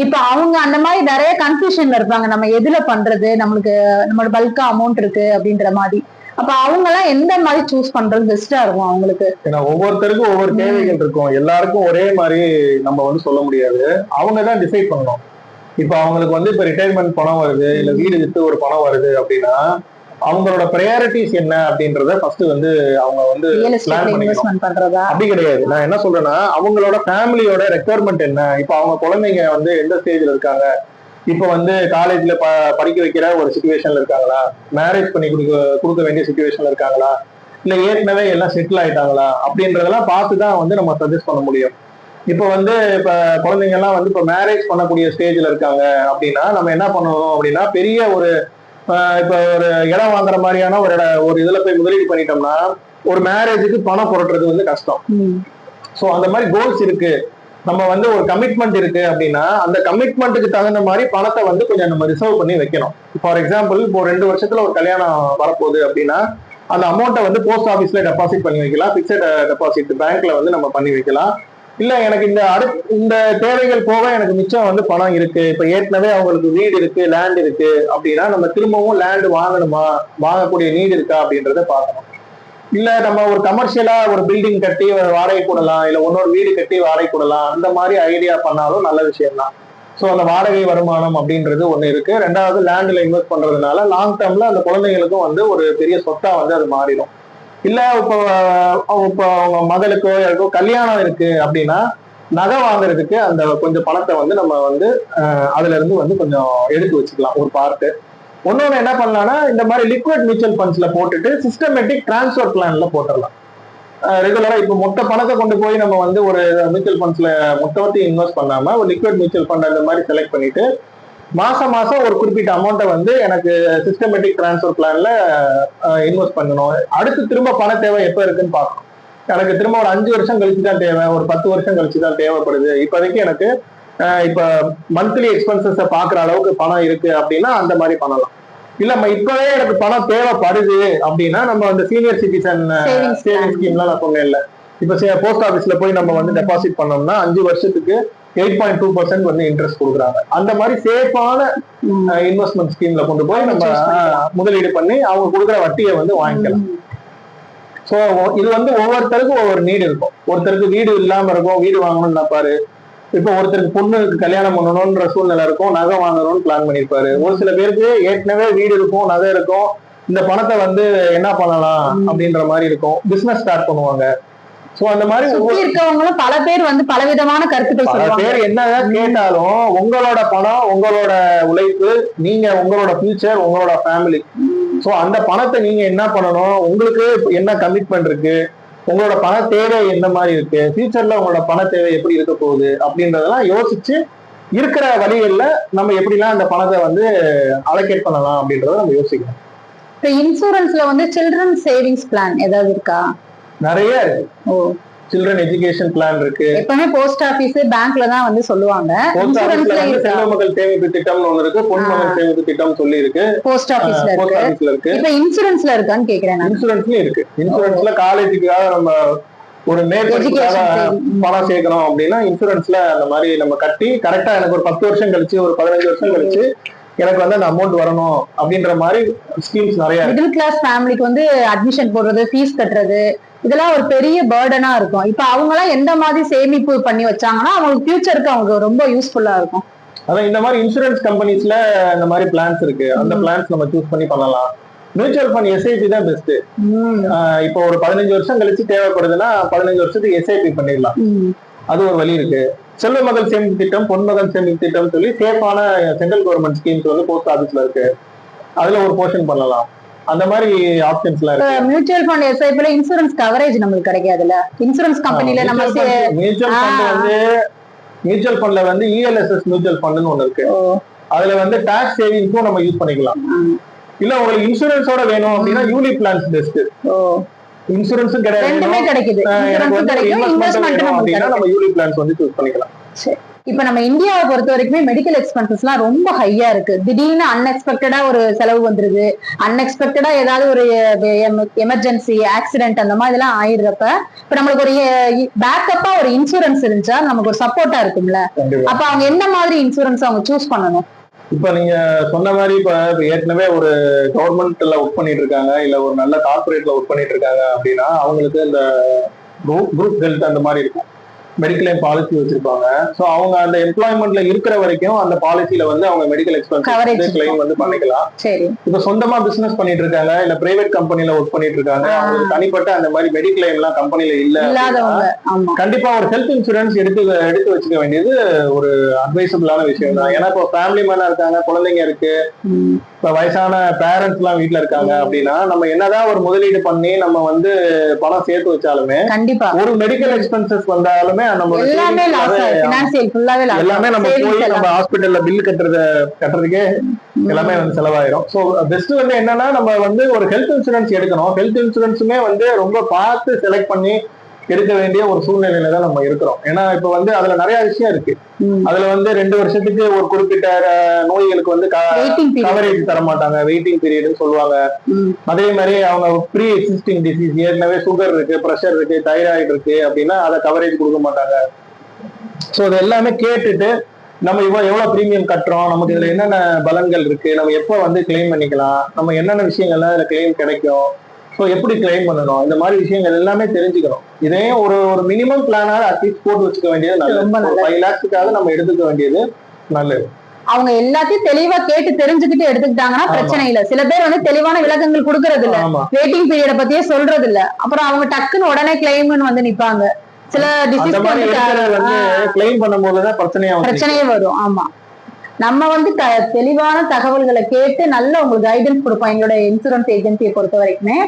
இப்ப அவங்க அந்த மாதிரி நிறைய கன்ஃபியூஷன்ல இருப்பாங்க, நம்ம எதுல பண்றது, நம்மளோட பல்கா அமௌண்ட் இருக்கு அப்படின்ற மாதிரி. அப்ப அவங்க எல்லாம் எந்த மாதிரி சூஸ் பண்றது பெஸ்டா இருக்கும் அவங்களுக்கு? ஏன்னா ஒவ்வொருத்தருக்கும் ஒவ்வொரு தேவைகள் இருக்கும், எல்லாருக்கும் ஒரே மாதிரி நம்ம வந்து சொல்ல முடியாது, அவங்க தான் டிசைட் பண்ணணும். இப்ப அவங்களுக்கு வந்து இப்ப ரிட்டையர்மெண்ட் பணம் வருது, இல்ல வீடு வித்து ஒரு பணம் வருது அப்படின்னா அவங்களோட ப்ரையாரிட்டிஸ் என்ன அப்படின்றத ஃபர்ஸ்ட் வந்து அவங்க வந்து பிளான் பண்ணிக்கணும். அப்படி கிடையாது, நான் என்ன சொல்றேன்னா அவங்களோட ஃபேமிலியோட ரெக்குயர்மெண்ட் என்ன, இப்ப அவங்க குழந்தைங்க வந்து எந்த ஸ்டேஜ்ல இருக்காங்க, இப்ப வந்து காலேஜ்ல படிக்க வைக்கிற ஒரு சிச்சுவேஷன்ல இருக்காங்களா, மேரேஜ் பண்ணி கொடுக்க வேண்டிய சிச்சுவேஷன்ல இருக்காங்களா, இல்ல ஏற்கனவே எல்லாம் செட்டில் ஆயிட்டாங்களா அப்படின்றதெல்லாம் பார்த்துதான் வந்து நம்ம சஜஸ்ட் பண்ண முடியும். இப்ப வந்து இப்ப குழந்தைங்க எல்லாம் வந்து இப்ப மேரேஜ் பண்ணக்கூடிய ஸ்டேஜ்ல இருக்காங்க அப்படின்னா நம்ம என்ன பண்ணணும் அப்படின்னா பெரிய ஒரு இப்ப ஒரு இடம் வாங்குற மாதிரியான ஒரு இதுல போய் முதலீடு பண்ணிட்டோம்னா ஒரு மேரேஜுக்கு பணம் புரட்டுறது வந்து கஷ்டம். சோ அந்த மாதிரி கோல்ஸ் இருக்கு, நம்ம வந்து ஒரு கமிட்மெண்ட் இருக்கு அப்படின்னா அந்த கமிட்மெண்ட்டுக்கு தகுந்த மாதிரி பணத்தை வந்து கொஞ்சம் நம்ம ரிசர்வ் பண்ணி வைக்கணும். ஃபார் எக்ஸாம்பிள் இப்போ 2 வருஷத்துல ஒரு கல்யாணம் வரப்போகுது அப்படின்னா அந்த அமௌண்ட்டை வந்து போஸ்ட் ஆஃபீஸ்ல டெபாசிட் பண்ணி வைக்கலாம், பிக்சட் டெபாசிட் பேங்க்ல வந்து நம்ம பண்ணி வைக்கலாம். இல்ல எனக்கு இந்த தேவைகள் போக எனக்கு மிச்சம் வந்து பணம் இருக்கு, இப்ப ஏற்கனவே அவங்களுக்கு வீடு இருக்கு, லேண்ட் இருக்கு அப்படின்னா நம்ம திரும்பவும் லேண்ட் வாங்கணுமா, வாங்கக்கூடிய நீடு இருக்கா அப்படின்றத பார்க்கணும். இல்ல நம்ம ஒரு கமர்ஷியலா ஒரு பில்டிங் கட்டி வாடகை கூடலாம், இல்ல இன்னொரு வீடு கட்டி வாடகை கூடலாம், அந்த மாதிரி ஐடியா பண்ணாலும் நல்ல விஷயம் தான். ஸோ அந்த வாடகை வருமானம் அப்படின்றது ஒண்ணு இருக்கு. ரெண்டாவது லேண்ட்ல இன்வெஸ்ட் பண்றதுனால லாங் டேர்ம்ல அந்த குழந்தைங்களுக்கும் வந்து ஒரு பெரிய சொத்தா வந்து அது மாறிடும். இல்ல இப்போ அவங்க மகளுக்கோ யாருக்கோ கல்யாணம் இருக்கு அப்படின்னா நகை வாங்குறதுக்கு அந்த கொஞ்சம் பணத்தை வந்து நம்ம வந்து அதுல இருந்து வந்து கொஞ்சம் எடுத்து வச்சுக்கலாம் ஒரு பார்ட்டு. ஒன்னொன்னு என்ன பண்ணலாம்னா இந்த மாதிரி லிக்விட் மியூச்சுவல் ஃபண்ட்ஸ்ல போட்டுட்டு சிஸ்டமேட்டிக் டிரான்ஸ்ஃபர் பிளான்ல போட்டுடலாம். ரெகுலரா இப்ப மொத்த பணத்தை கொண்டு போய் நம்ம வந்து ஒரு மியூச்சுவல் ஃபண்ட்ஸ்ல மொத்தத்தையும் இன்வெஸ்ட் பண்ணாம ஒரு லிக்விட் மியூச்சுவல் ஃபண்ட் அந்த மாதிரி செலக்ட் பண்ணிட்டு மாசம் ஒரு குறிப்பிட்ட அமௌண்ட்டை வந்து எனக்கு சிஸ்டமேட்டிக் டிரான்ஸ்ஃபர் பிளான்ல இன்வெஸ்ட் பண்ணணும். அடுத்து திரும்ப பண தேவை எப்ப இருக்குன்னு பார்க்கணும். எனக்கு திரும்ப ஒரு 5 வருஷம் கழிச்சு தான் தேவை, ஒரு 10 வருஷம் கழிச்சு தான் தேவைப்படுது, இப்போதைக்கு எனக்கு இப்ப மந்த்லி எக்ஸ்பென்சஸ் பாக்குற அளவுக்கு பணம் இருக்கு அப்படின்னா அந்த மாதிரி பண்ணலாம். இல்ல இப்பவே எனக்கு பணம் தேவைப்படுது அப்படின்னா நம்ம அந்த சீனியர் சிட்டிசன் சேவிங் ஸ்கீம்லாம் நான் சொன்னேன் இல்ல, இப்ப போஸ்ட் ஆபீஸ்ல போய் நம்ம வந்து டெபாசிட் பண்ணோம்னா 5 வருஷத்துக்கு 8.2% வந்து இன்ட்ரெஸ்ட் கொடுக்குறாங்க. அந்த மாதிரி சேஃபான இன்வெஸ்ட்மெண்ட் ஸ்கீம்ல கொண்டு போய் நம்ம முதலீடு பண்ணி அவங்க கொடுக்குற வட்டியை வந்து வாங்கிக்கலாம். சோ இது வந்து ஒவ்வொருத்தருக்கும் ஒவ்வொரு நீடு இருக்கும். ஒருத்தருக்கு வீடு இல்லாம இருக்கும், வீடு வாங்கணும்னு நினைப்பாரு. இப்போ ஒருத்தருக்கு பொண்ணுக்கு கல்யாணம் பண்ணணும்ன்ற சூழ்நிலை இருக்கும், நகை வாங்கணும்னு பிளான் பண்ணிருப்பாரு. ஒரு சில பேருக்கு ஏற்கனவே வீடு இருக்கும், நகை இருக்கும், இந்த பணத்தை வந்து என்ன பண்ணலாம் அப்படின்ற மாதிரி இருக்கும், பிசினஸ் ஸ்டார்ட் பண்ணுவாங்க. சோ அந்த மாதிரி இருக்கவங்களும் பல பேர் வந்து பலவிதமான கருத்துக்கள் சொல்லுவாங்க. பேர் என்னதான் கேட்டாலும் உங்களோட பணம், உங்களோட உழைப்பு, நீங்க உங்களோட ஃபியூச்சர், உங்களோட ஃபேமிலி. சோ அந்த பணத்தை நீங்க என்ன பண்ணணும், உங்களுக்கு என்ன கமிட்மெண்ட் இருக்கு, உங்களோட பண தேவை என்ன மாதிரி இருக்கு, ஃபியூச்சர்ல உங்களோட பண தேவை எப்படி இருக்க போகுது அப்படின்றதெல்லாம் யோசிச்சு இருக்கிற வழிகள்ல நம்ம எப்படிலாம் அந்த பணத்தை வந்து அலோகேட் பண்ணலாம் அப்படின்றத நம்ம யோசிக்கணும். இப்ப இன்சூரன்ஸ்ல வந்து சில்ட்ரன் சேவிங்ஸ் பிளான் ஏதாவது இருக்கா? நிறைய இருக்கு. சில்ட்ரன் எஜுகேஷன் பிளான் இருக்கு. எப்பவுமே போஸ்ட் ஆபீஸ் பேங்க்ல தான் வந்து சொல்லுவாங்க. போஸ்ட் ஆபீஸ்ல வந்து செல்வ மகள் சேமிப்பு திட்டம்னு ஒண்ணு இருக்கு, பொன் மகள் சேமிப்பு திட்டம் சொல்லி இருக்கு, போஸ்ட் ஆபீஸ்ல இருக்கு. இப்ப இன்சூரன்ஸ்ல இருக்கான்னு கேக்குறேன். இன்சூரன்ஸ்லயும் இருக்கு. இன்சூரன்ஸ்ல காலேஜுக்காக நம்ம ஒரு மேற்படிப்புக்காக பணம் சேர்க்கணும் அப்படின்னா இன்சூரன்ஸ்ல அந்த மாதிரி நம்ம கட்டி கரெக்டா எனக்கு ஒரு 10 வருஷம் கழிச்சு, ஒரு 15 வருஷம் கழிச்சு எனக்கு வந்து அந்த அமௌண்ட் வரணும் அப்படின்ற மாதிரி ஸ்கீம்ஸ் நிறைய. மிடில் கிளாஸ் ஃபேமிலிக்கு வந்து அட்மிஷன் போடுறது, ஃபீஸ் கட்டுறது, இதெல்லாம் ஒரு பெரிய பர்டனா இருக்கும். இப்ப அவங்க எல்லாம் எந்த மாதிரி சேமிப்பு பண்ணி வச்சாங்கன்னா அவங்களுக்கு ஃபியூச்சருக்கு அவங்க ரொம்ப யூஸ்ஃபுல்லா இருக்கும். அதான் இந்த மாதிரி இன்சூரன்ஸ் கம்பெனிஸ்ல இந்த மாதிரி பிளான்ஸ் இருக்கு, அந்த பிளான்ஸ் நம்ம சூஸ் பண்ணி பண்ணலாம். மியூச்சுவல் ஃபண்ட் எஸ்ஐபி தான் பெஸ்ட். இப்போ ஒரு 15 வருஷம் கழிச்சு தேவைப்படுதுன்னா 15 வருஷத்துக்கு எஸ்ஐபி பண்ணிடலாம், அது ஒரு வழி இருக்கு. செல்வ மகள் சேமிப்பு திட்டம், பொன்மகன் சேமிப்பு திட்டம் சொல்லி சேஃபான சென்ட்ரல் கவர்மெண்ட் ஸ்கீம்ஸ் வந்து போஸ்ட் ஆபீஸ்ல இருக்கு, அதுல ஒரு போர்ஷன் பண்ணலாம். அந்த மாதிரி ஆப்ஷன்ஸ்லாம் இருக்கு. மியூச்சுவல் ஃபண்ட் எஸ்ஐபில இன்சூரன்ஸ் கவரேஜ் நமக்கு கிடைக்காதுல்ல. இன்சூரன்ஸ் கம்பெனில நம்ம மியூச்சுவல் ஃபண்ட் வந்து மியூச்சுவல் ஃபண்ட்ல வந்து இஎல்எஸ்எஸ் மியூச்சுவல் ஃபண்ட்னு ஒண்ணு இருக்கு, அதுல வந்து டாக்ஸ் சேவிங்ஸும் நம்ம யூஸ் பண்ணிக்கலாம். இல்ல உங்களுக்கு இன்சூரன்ஸோட வேணும் அப்படின்னா யூனிட் பிளான்ஸ் பெஸ்ட். இன்சூரன்ஸும் கிடையாது, நம்ம யூனிட் பிளான்ஸ் வந்து சூஸ் பண்ணிக்கலாம். இப்ப நம்ம இந்தியாவை பொறுத்த வரைக்குமே மெடிக்கல் எக்ஸ்பென்சஸ் எல்லாம் ரொம்ப ஹையா இருக்கு. திடீர்னு அன்எக்ஸ்பெக்டடா ஒரு செலவு வந்துருது, அன்எக்ஸ்பெக்டடா ஏதாவது ஒரு எமர்ஜென்சி ஆக்சிடென்ட் அந்த மாதிரி எல்லாம் ஆயிடுறப்ப இப்ப நம்மளுக்கு ஒரு பேக்கப்பா ஒரு இன்சூரன்ஸ் இருந்துச்சா நமக்கு ஒரு சப்போர்ட்டா இருக்கும்ல. அப்ப அவங்க என்ன மாதிரி இன்சூரன்ஸ் அவங்க சூஸ் பண்ணணும்? இப்ப நீங்க சொன்ன மாதிரி இப்ப ஏற்கனவே ஒரு கவர்மெண்ட்ல ஒர்க் பண்ணிட்டு இருக்காங்க, இல்ல ஒரு நல்ல கார்பரேட்ல ஒர்க் பண்ணிட்டு இருக்காங்க அப்படின்னா அவங்களுக்கு இந்த குரூப் ஹெல்த் அந்த மாதிரி இருக்கும், மெடிக்கல் பாலிசி வச்சிருப்பாங்க. சோ அவங்க அந்த எம்ப்ளாய்மெண்ட்ல இருக்கிற வரைக்கும் அந்த பாலிசியில வந்து அவங்க மெடிக்கல் எக்ஸ்பென்ஸ் கிளைம் வந்து பண்ணிக்கலாம். இப்ப சொந்தமா பிசினஸ் பண்ணிட்டு இருக்காங்க, இல்ல பிரைவேட் கம்பெனில ஒர்க் பண்ணிட்டு இருக்காங்க, அவங்களுக்கு தனிப்பட்ட அந்த மாதிரி மெடிக்ளைம் எல்லாம் கம்பெனில இல்ல, கண்டிப்பா ஒரு ஹெல்த் இன்சூரன்ஸ் எடுத்து வச்சுக்க வேண்டியது ஒரு அட்வைசபிளான விஷயம் தான். ஏன்னா இப்போ ஃபேமிலி மேனா இருக்காங்க, குழந்தைங்க இருக்கு, இப்ப வயசான பேரண்ட்ஸ் எல்லாம் வீட்டுல இருக்காங்க அப்படின்னா நம்ம என்னதான் ஒரு முதலீடு பண்ணி நம்ம வந்து பணம் சேர்த்து வச்சாலுமே கண்டிப்பா ஒரு மெடிக்கல் எக்ஸ்பென்சஸ் வந்தாலுமே நம்ம எல்லாமே லாஸ் ஃபினான்சியல் ஃபுல்லாவே லாஸ் எல்லாமே நம்ம போய் நம்ம ஹாஸ்பிட்டல்ல பில் கட்டுறதுக்கே எல்லாமே வந்து செலவாயிரும். ஸோ பெஸ்ட் வந்து என்னன்னா நம்ம வந்து ஒரு ஹெல்த் இன்சூரன்ஸ் எடுக்கணும். ஹெல்த் இன்சூரன்ஸுமே வந்து ரொம்ப பார்த்து செலக்ட் பண்ணி எடுக்க வேண்டிய ஒரு சூழ்நிலையில தான் நம்ம இருக்கிறோம். ஏன்னா இப்ப வந்து அதுல நிறைய விஷயம் இருக்கு. அதுல வந்து 2 வருஷத்துக்கு ஒரு குறிப்பிட்ட நோய்களுக்கு வந்து கவரேஜ் தர மாட்டாங்க, வெயிட்டிங் பீரியட்னு சொல்லுவாங்க. அதே மாதிரி அவங்க ப்ரீ எக்ஸிஸ்டிங் டிசீஸ், ஏற்கனவே சுகர் இருக்கு, பிரஷர் இருக்கு, தைராய்டு இருக்கு அப்படின்னா அதை கவரேஜ் கொடுக்க மாட்டாங்க. ஸோ இது எல்லாமே கேட்டுட்டு நம்ம எவ்வளவு பிரீமியம் கட்டுறோம், நமக்கு இதுல என்னென்ன பலன்கள் இருக்கு, நம்ம எப்ப வந்து கிளைம் பண்ணிக்கலாம், நம்ம என்னென்ன விஷயங்கள்லாம் இதுல கிளைம் கிடைக்கும், ஸோ எப்படி கிளைம் பண்ணணும், இந்த மாதிரி விஷயங்கள் எல்லாமே தெரிஞ்சுக்கணும். இதையும் ஒரு மினிமம் பிளானாக அட்லீஸ்ட் போட்டு வச்சுக்க வேண்டியது நல்லது. 5 lakhs நம்ம எடுத்துக்க வேண்டியது நல்லது. அவங்க எல்லாத்தையும் தெளிவா கேட்டு தெரிஞ்சுக்கிட்டு எடுத்துக்கிட்டாங்கன்னா பிரச்சனை இல்ல. சில பேர் வந்து தெளிவான விளக்கங்கள் கொடுக்கறது இல்ல, வெயிட்டிங் பீரியட பத்தியே சொல்றது இல்ல, அப்புறம் அவங்க டக்குன்னு உடனே கிளைம்னு வந்து நிப்பாங்க. சில டிசீஸ் கிளைம் பண்ணும்போதுதான் பிரச்சனையே வரும். ஆமா, நம்ம வந்து தெளிவான தகவல்களை கேட்டு நல்ல உங்களுக்கு கைடன்ஸ் கொடுப்போம் எங்களோட இன்சூரன்ஸ் ஏஜென்சியை பொறுத்த வரைக்குமே.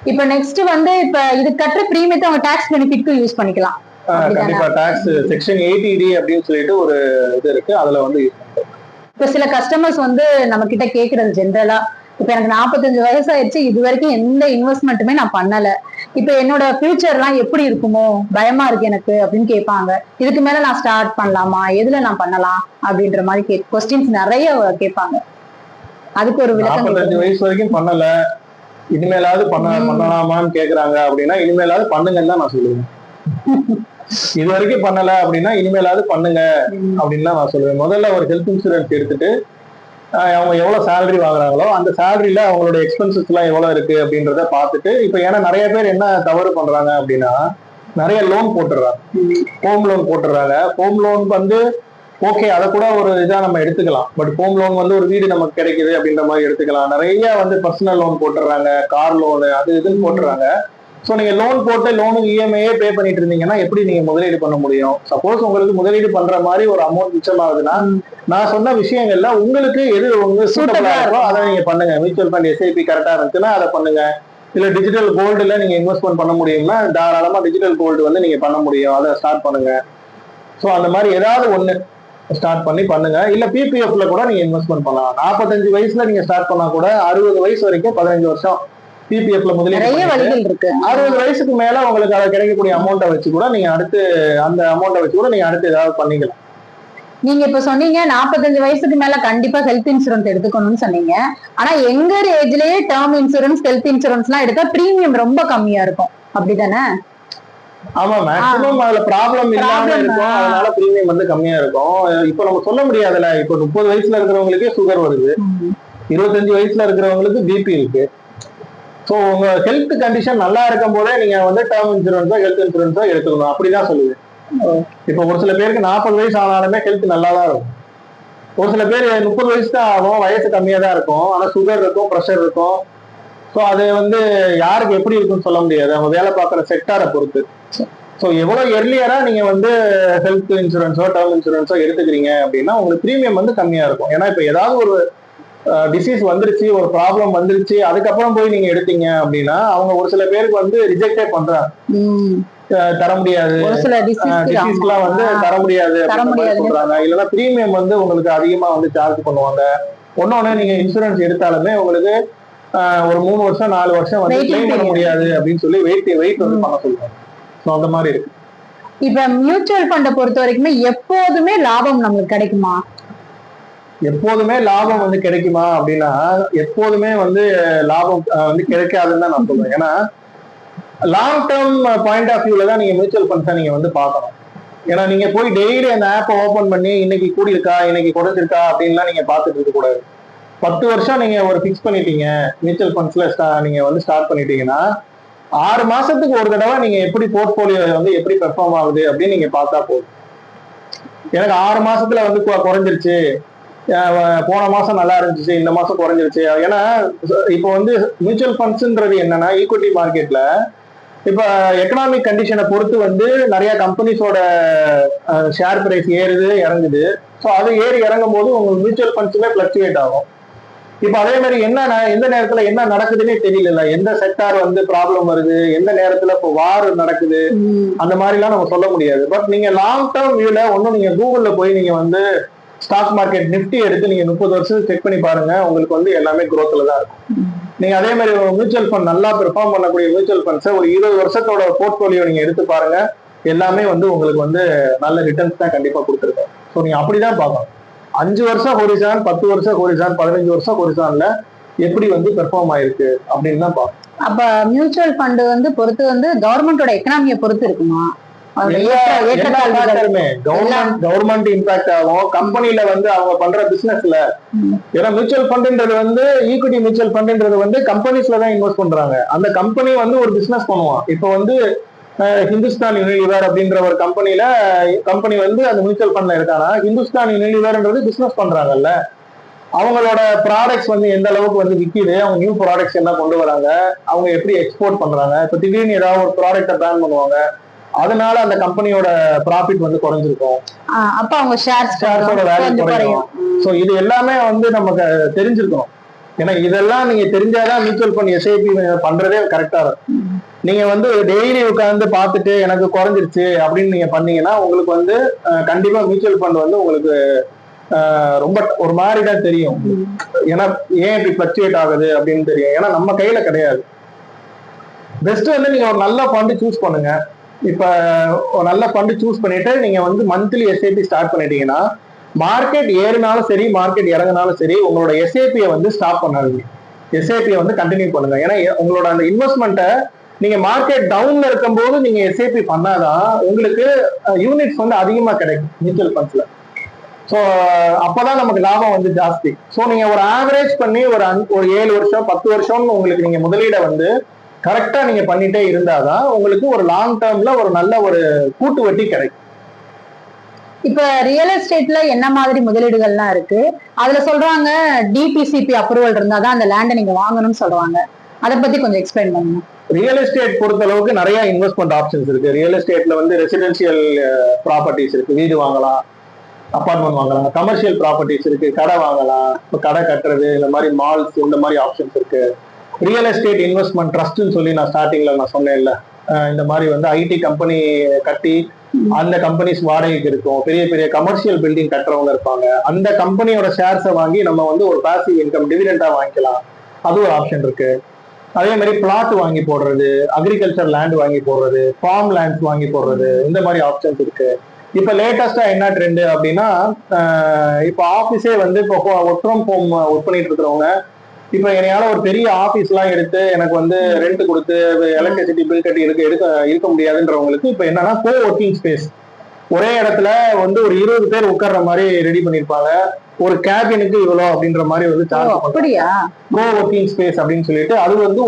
இப்ப நெக்ஸ்ட் வந்து இப்ப இது கட்டுற பிரீமியத்தை அவங்க டாக்ஸ் பெனிஃபிட்க்கு யூஸ் பண்ணிக்கலாம். கண்டிப்பா டாக்ஸ் செக்ஷன் 80D அப்படின்னு சொல்லிட்டு ஒரு இது இருக்கு, அதுல வந்து இப்ப சில கஸ்டமர்ஸ் வந்து நம்ம கிட்ட கேக்குறது ஜென்ரலா, இப்ப எனக்கு 45 வயசு ஆயிடுச்சு, இது வரைக்கும் எந்த இன்வெஸ்ட்மெண்ட்டுமே நான் பண்ணல, இப்ப என்னோட ஃபியூச்சர் எல்லாம் எப்படி இருக்குமோ பயமா இருக்கு எனக்கு அப்படின்னு கேட்பாங்க. இதுக்கு மேல நான் ஸ்டார்ட் பண்ணலாமா, எதுல நான் பண்ணலாம் அப்படின்ற மாதிரி கொஸ்டின்ஸ் நிறைய கேட்பாங்க. அதுக்கு ஒரு விளக்கம். 45 வயசு வரைக்கும் பண்ணல, இனிமேலாவது பண்ணலாமான்னு கேக்குறாங்க அப்படின்னா இனிமேலாவது பண்ணுங்கன்னு தான் நான் சொல்லுவேன். இது வரைக்கும் பண்ணல அப்படின்னா இனிமேலாவது பண்ணுங்க அப்படின்னு தான் நான் சொல்லுவேன். முதல்ல ஒரு ஹெல்த் இன்சூரன்ஸ் எடுத்துட்டு அவங்க எவ்வளவு சேலரி வாங்குறாங்களோ அந்த சேலரியில அவங்களோட எக்ஸ்பென்சஸ் எல்லாம் எவ்வளவு இருக்கு அப்படின்றத பார்த்துட்டு, இப்ப ஏன்னா நிறைய பேர் என்ன தவறு பண்றாங்க அப்படின்னா நிறைய லோன் போட்டுடுறாங்க, ஹோம் லோன் போட்டுடுறாங்க. ஹோம் லோன் வந்து ஓகே, அதை கூட ஒரு இதா நம்ம எடுத்துக்கலாம். பட் ஹோம் லோன் வந்து ஒரு வீடு நமக்கு கிடைக்குது அப்படின்ற மாதிரி எடுத்துக்கலாம். நிறைய வந்து பர்சனல் லோன் போட்டுடுறாங்க, கார் லோனு, அது இதுன்னு போட்டுறாங்க. ஸோ நீங்க லோன் போட்டு லோனுக்கு இஎம்ஐயே பே பண்ணிட்டு இருந்தீங்கன்னா எப்படி நீங்க முதலீடு பண்ண முடியும்? சப்போஸ் உங்களுக்கு முதலீடு பண்ற மாதிரி ஒரு அமௌண்ட் மிச்சமாகுதுன்னா நான் சொன்ன விஷயங்கள்ல உங்களுக்கு எது உங்களுக்கு சூட்டபிளா இருக்கோ அதை நீங்க பண்ணுங்க. மியூச்சுவல் ஃபண்ட் எஸ்ஐபி கரெக்டா இருந்துச்சுன்னா அதை பண்ணுங்க. இல்ல டிஜிட்டல் கோல்டுல நீங்க இன்வெஸ்ட்மெண்ட் பண்ண முடியும்னா தாராளமா டிஜிட்டல் கோல்டு வந்து நீங்க பண்ண முடியும், அதை ஸ்டார்ட் பண்ணுங்க. ஸோ அந்த மாதிரி ஏதாவது ஒண்ணு ஸ்டார்ட் பண்ணி பண்ணுங்க. இல்ல பிபிஎஃப்ல கூட நீங்க இன்வெஸ்ட்மெண்ட் பண்ணலாம். 45 வயசுல நீங்க ஸ்டார்ட் பண்ணா கூட 60 வயசு வரைக்கும் 15 வருஷம் பிபிஎஃப்ல முதலீடு இருக்கு. 60 வயசுக்கு மேல உங்களுக்கு அதை கிடைக்கக்கூடிய அமௌண்ட்டை வச்சு கூட நீங்க அடுத்து அந்த அமௌண்ட்டை வச்சு கூட நீங்க அடுத்து ஏதாவது பண்ணிக்கலாம். நீங்க இப்ப சொன்னீங்க 45 வயசுக்கு மேல கண்டிப்பா ஹெல்த் இன்சூரன்ஸ் எடுத்துக்கணும்னு சொன்னீங்க. ஆனா எங்க ஏஜ்லயே டேர்ம் இன்சூரன்ஸ், ஹெல்த் இன்சூரன்ஸ் எல்லாம் எடுத்தா பிரீமியம் ரொம்ப கம்மியா இருக்கும், அப்படிதானே? ஆமா, மேக்ஸிமம் அதுல ப்ராப்ளம் இல்லாம இருக்கும், அதனால பிரீமியம் வந்து கம்மியா இருக்கும். இப்ப நம்ம சொல்ல முடியாதுல்ல. இப்ப 30 வயசுல இருக்கிறவங்களுக்கே சுகர் வருது, 25 வயசுல இருக்கிறவங்களுக்கு பிபி இருக்கு. ஸோ உங்க ஹெல்த் கண்டிஷன் நல்லா இருக்கும் போதே நீங்க வந்து டேர்ம் இன்சூரன்ஸோ ஹெல்த் இன்சூரன்ஸோ எடுத்துக்கணும், அப்படிதான் சொல்லுவேன். இப்போ ஒரு சில பேருக்கு 40 வயசு ஆனாலுமே ஹெல்த் நல்லா தான் இருக்கும். ஒரு சில பேர் 30 வயசு தான் ஆகும், வயசு கம்மியா தான் இருக்கும், ஆனா சுகர் இருக்கும், ப்ரெஷர் இருக்கும். ஸோ அது வந்து யாருக்கு எப்படி இருக்குன்னு சொல்ல முடியாது, அவங்க வேலை பார்க்குற செக்டாரை பொறுத்து. ஸோ எவ்வளவு எர்லியரா நீங்க வந்து ஹெல்த் இன்சூரன்ஸோ டேர்ம் இன்சூரன்ஸோ எடுத்துக்கிறீங்க அப்படின்னா உங்களுக்கு பிரீமியம் வந்து கம்மியா இருக்கும். ஏன்னா இப்ப ஏதாவது ஒரு டிசீஸ் வந்துருச்சு, ஒரு ப்ராப்ளம் வந்துருச்சு, அதுக்கப்புறம் போய் நீங்க எடுத்தீங்க அப்படின்னா அவங்க ஒரு சில பேருக்கு வந்து ரிஜெக்டே பண்றாங்க, தர முடியாது, டிசீஸ்லாம் வந்து தர முடியாது சொல்றாங்க. இல்லைன்னா பிரீமியம் வந்து உங்களுக்கு அதிகமா வந்து சார்ஜ் பண்ணுவாங்க. ஒன்னொன்னு நீங்க இன்சூரன்ஸ் எடுத்தாலுமே உங்களுக்கு ஒரு 3 வருஷம் 4 வருஷம் வந்து கிளைம் பண்ண முடியாது அப்படின்னு சொல்லி வெயிட் வந்து பண்ண சொல்லுவாங்க. ஸோ அந்த மாதிரி இருக்கு. இப்ப மியூச்சுவல் ஃபண்டை பொறுத்த வரைக்குமே எப்போதுமே லாபம் நமக்கு கிடைக்குமா? எப்போதுமே லாபம் வந்து கிடைக்குமா அப்படின்னா எப்போதுமே வந்து லாபம் வந்து கிடைக்காதுன்னு தான் நான் சொல்றேன். ஏன்னா லாங் டேர்ம் பாயிண்ட் ஆஃப் வியூல தான் நீங்க மியூச்சுவல் ஃபண்ட்ஸை நீங்க வந்து பார்க்கணும். ஏன்னா நீங்க போய் டெய்லி அந்த ஆப்பை ஓபன் பண்ணி இன்னைக்கு கூடியிருக்கா இன்னைக்கு குறைஞ்சிருக்கா அப்படின்லாம் நீங்க பார்த்துட்டு இருக்க கூடாது. 10 வருஷம் நீங்க ஒரு ஃபிக்ஸ் பண்ணிட்டீங்க மியூச்சுவல் ஃபண்ட்ஸ்ல நீங்க வந்து ஸ்டார்ட் பண்ணிட்டீங்கன்னா 6 மாசத்துக்கு ஒரு தடவை நீங்க எப்படி போர்ட்போலியோ வந்து எப்படி பெர்ஃபார்ம் ஆகுது அப்படின்னு நீங்க பார்த்தா போதும். எனக்கு 6 மாசத்துல வந்து குறைஞ்சிருச்சு, போன மாசம் நல்லா இருந்துச்சு, இந்த மாசம் குறைஞ்சிருச்சு. ஏன்னா இப்போ வந்து மியூச்சுவல் ஃபண்ட்ஸ்ன்றது என்னன்னா ஈக்விட்டி மார்க்கெட்ல இப்ப எக்கனாமிக் கண்டிஷனை பொறுத்து வந்து நிறைய கம்பெனிஸோட ஷேர் பிரைஸ் ஏறுது இறங்குது. ஸோ அது ஏறி இறங்கும் போது உங்களுக்கு மியூச்சுவல் ஃபண்ட்ஸுமே பிளக்சுவேட் ஆகும். இப்ப அதே மாதிரி எந்த நேரத்துல என்ன நடக்குதுன்னே தெரியல. எந்த செக்டார் வந்து ப்ராப்ளம் வருது, எந்த நேரத்துல இப்போ வார் நடக்குது, அந்த மாதிரி எல்லாம் நம்ம சொல்ல முடியாது. பட் நீங்க லாங் டேர்ம் வியூல ஒன்னும் நீங்க கூகுள்ல போய் நீங்க வந்து ஸ்டாக் மார்க்கெட் நிப்டி எடுத்து நீங்க 30 வருஷம் செக் பண்ணி பாருங்க, உங்களுக்கு வந்து எல்லாமே குரோத்ல தான் இருக்கும். நீங்க அதே மாதிரி மியூச்சுவல் ஃபண்ட் நல்லா பெர்ஃபார்ம் பண்ணக்கூடிய மியூச்சுவல் ஃபண்ட்ஸை ஒரு 20 வருஷத்தோட போர்ட்போலியோ நீங்க எடுத்து பாருங்க, எல்லாமே வந்து உங்களுக்கு வந்து நல்ல ரிட்டர்ன்ஸ் தான் கண்டிப்பா கொடுத்துருக்கோம். ஸோ நீங்க அப்படிதான் பார்க்கணும். 5 வருஷம் ஹோரிசான், 10 வருஷம் ஹோரிசான், 15 வருஷம் ஹோரிசான்ல எப்படி வந்து பெர்ஃபார்ம் ஆயிருக்கு அப்படின்னு தான் பார்க்கணும். அப்ப மியூச்சுவல் ஃபண்ட் வந்து பொறுத்து வந்து கவர்மெண்டோட எக்கனாமியை பொறுத்து இருக்குமா? கவர்மெண்ட் இம்பாக்ட் ஆகும், கம்பெனில வந்து அவங்க பண்ற பிசினஸ்ல. ஏன்னா மியூச்சுவல் ஃபண்ட்ன்றது வந்து ஈக்விட்டி மியூச்சுவல் ஃபண்ட்ன்றது வந்து கம்பெனிஸ்ல தான் இன்வெஸ்ட் பண்றாங்க. அந்த கம்பெனி வந்து ஒரு பிசினஸ் பண்ணுவான். இப்போ வந்து ஹிந்துஸ்தான் யூனிலிவர் அப்படின்ற ஒரு கம்பெனி வந்து அந்த மியூச்சுவல் ஃபண்ட்ல இருக்கானா, ஹிந்துஸ்தான் யூனிலிவர்ன்றது பிசினஸ் பண்றாங்கல்ல, அவங்களோட ப்ராடக்ட்ஸ் வந்து எந்த அளவுக்கு வந்து விற்கிது, அவங்க நியூ ப்ராடக்ட்ஸ் என்ன கொண்டு வராங்க, அவங்க எப்படி எக்ஸ்போர்ட் பண்றாங்க. இப்போ திடீர்னு ஏதாவது ஒரு ப்ராடக்ட்டை பேன் பண்ணுவாங்க, அதனால அந்த கம்பெனியோட ப்ராஃபிட் வந்து குறைஞ்சிருக்கும். அப்ப அவங்க ஷேர்ஸோட வேல்யூ குறையும். சோ இது எல்லாமே வந்து நமக்கு தெரிஞ்சிருக்கணும். ஏன்னா இதெல்லாம் நீங்க தெரிஞ்சாதான் மியூச்சுவல் ஃபண்ட் எஸ்ஐபி பண்றதே கரெக்டா இருக்கும். நீங்க வந்து டெய்லி உட்கார்ந்து பார்த்துட்டு எனக்கு குறைஞ்சிருச்சு அப்படின்னு நீங்க பண்ணீங்கன்னா உங்களுக்கு வந்து கண்டிப்பா மியூச்சுவல் ஃபண்ட் வந்து உங்களுக்கு ரொம்ப ஒரு மாதிரி தான் தெரியும். ஏன்னா ஏன் இப்படி பிளக்சுவேட் ஆகுது அப்படின்னு தெரியும். ஏன்னா நம்ம கையில கிடையாது. பெஸ்ட் வந்து நீங்க ஒரு நல்ல ஃபண்ட் சூஸ் பண்ணுங்க. இப்ப ஒரு நல்ல ஃபண்ட் சூஸ் பண்ணிட்டு நீங்க வந்து மந்த்லி எஸ்ஐபி ஸ்டார்ட் பண்ணிட்டீங்கன்னா, மார்க்கெட் ஏறினாலும் சரி மார்க்கெட் இறங்கினாலும் சரி உங்களோட எஸ்ஐபியை வந்து ஸ்டாப் பண்ணாதீங்க. எஸ்ஐபியை வந்து கண்டினியூ பண்ணுங்க. ஏன்னா உங்களோட அந்த இன்வெஸ்ட்மெண்ட்டை நீங்க மார்க்கெட் டவுன்ல இருக்கும் போது நீங்க எஸ்ஐபி பண்ணாதான் உங்களுக்கு யூனிட்ஸ் வந்து அதிகமா கிடைக்கும் மியூச்சுவல் ஃபண்ட்ஸ்ல. ஸோ அப்பதான் நமக்கு லாபம் வந்து ஜாஸ்தி. ஸோ நீங்க ஒரு ஆவரேஜ் பண்ணி ஒரு 7 வருஷம் 10 வருஷம்னு உங்களுக்கு நீங்க முதலீடை வந்து கரெக்டா நீங்க பண்ணிட்டே இருந்தாதான் உங்களுக்கு ஒரு லாங் டேர்ம்ல ஒரு நல்ல ஒரு கூட்டு வட்டி கிடைக்கும். இப்ப ரியல் எஸ்டேட்ல என்ன மாதிரி முதலீடுகள்லாம் இருக்கு? அதுல சொல்றாங்க டிபிசிபி அப்ரூவல் இருந்தாதான் அந்த லேண்டை நீங்க வாங்கணும்னு சொல்றாங்க. அதை பத்தி கொஞ்சம் எக்ஸ்பிளைன் பண்ணுங்க. ரியல் எஸ்டேட் பொறுத்த அளவுக்கு நிறைய இன்வெஸ்ட்மெண்ட் ஆப்ஷன்ஸ் இருக்கு. ரியல் எஸ்டேட்ல வந்து ரெசிடென்சியல் ப்ராப்பர்ட்டிஸ் இருக்கு, வீடு வாங்கலாம், அப்பார்ட்மெண்ட் வாங்கலாம். கமர்ஷியல் ப்ராப்பர்ட்டிஸ் இருக்கு, கடை வாங்கலாம், இப்போ கடை கட்டுறது, இந்த மாதிரி மால்ஸ், இந்த மாதிரி ஆப்ஷன்ஸ் இருக்கு. ரியல் எஸ்டேட் இன்வெஸ்ட்மெண்ட் ட்ரஸ்ட்னு சொல்லி நான் ஸ்டார்டிங்ல நான் சொன்னேன்ல, இந்த மாதிரி வந்து ஐடி கம்பெனி கட்டி அந்த கம்பெனிஸ் வாடகைக்கு இருக்கும். பெரிய பெரிய கமர்ஷியல் பில்டிங் கட்டுறவங்க இருப்பாங்க, அந்த கம்பெனியோட ஷேர்ஸை வாங்கி நம்ம வந்து ஒரு பாசிவ் இன்கம் டிவிடெண்டா வாங்கிக்கலாம். அது ஒரு ஆப்ஷன் இருக்கு. அதே மாதிரி பிளாட் வாங்கி போடுறது, அக்ரிகல்ச்சர் லேண்ட் வாங்கி போடுறது, ஃபார்ம் லேண்ட்ஸ் வாங்கி போடுறது, இந்த மாதிரி ஆப்ஷன்ஸ் இருக்கு. இப்ப லேட்டஸ்டா என்ன ட்ரெண்ட் அப்படின்னா, இப்போ ஆபீஸே வந்து இப்போ ஒர்க் ஃப்ரம் ஹோம் ஒர்க் பண்ணிட்டு இருக்கிறவங்க இப்ப என்னையால ஒரு பெரிய ஆபீஸ் எல்லாம் எடுத்து எனக்கு வந்து ரெண்ட் கொடுத்து எலக்ட்ரிசிட்டி பில் கட்டி இருக்க முடியாதுன்றவங்களுக்கு இப்ப என்னன்னா கோ ஒர்க்கிங் ஸ்பேஸ், ஒரே இடத்துல வந்து ஒரு 20 பேர் உட்கார்ற மாதிரி ரெடி பண்ணிருப்பாங்க. ஒரு கேபினுக்கு இவ்வளோ அப்படின்ற மாதிரி வந்து சார்ஜ் அப்படியா கோ ஒர்க்கிங் ஸ்பேஸ் அப்படின்னு சொல்லிட்டு அது வந்து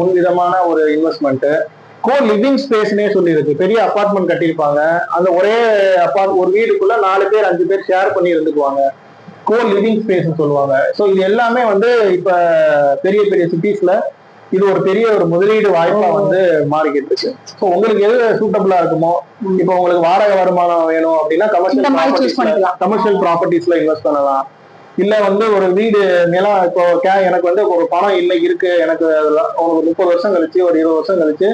ஒரு விதமான ஒரு இன்வெஸ்ட்மெண்ட். கோ லிவிங் ஸ்பேஸ்னே சொல்லி இருக்கு. பெரிய அபார்ட்மெண்ட் கட்டியிருப்பாங்க, அந்த ஒரே ஒரு வீடுக்குள்ள 4 பேர் 5 பேர் ஷேர் பண்ணி இருந்துக்குவாங்க, கோ லிவிங் ஸ்பேஸ் சொல்லுவாங்க. ஸோ இது எல்லாமே வந்து இப்ப பெரிய பெரிய சிட்டிஸ்ல இது ஒரு பெரிய ஒரு முதலீடு வாய்ப்பா வந்து மாறிக்கிட்டு இருக்கு. ஸோ உங்களுக்கு எது சூட்டபிளா இருக்குமோ, இப்போ உங்களுக்கு வாடகை வருமானம் வேணும் அப்படின்னா கமர்ஷியல் ப்ராப்பர்ட்டிஸ்ல இன்வெஸ்ட் பண்ணலாம். இல்ல வந்து ஒரு வீடு நிலம், இப்போ எனக்கு வந்து ஒரு பணம் இல்லை இருக்கு, எனக்கு ஒரு 30 வருஷம் கழிச்சு ஒரு 20 வருஷம் கழிச்சு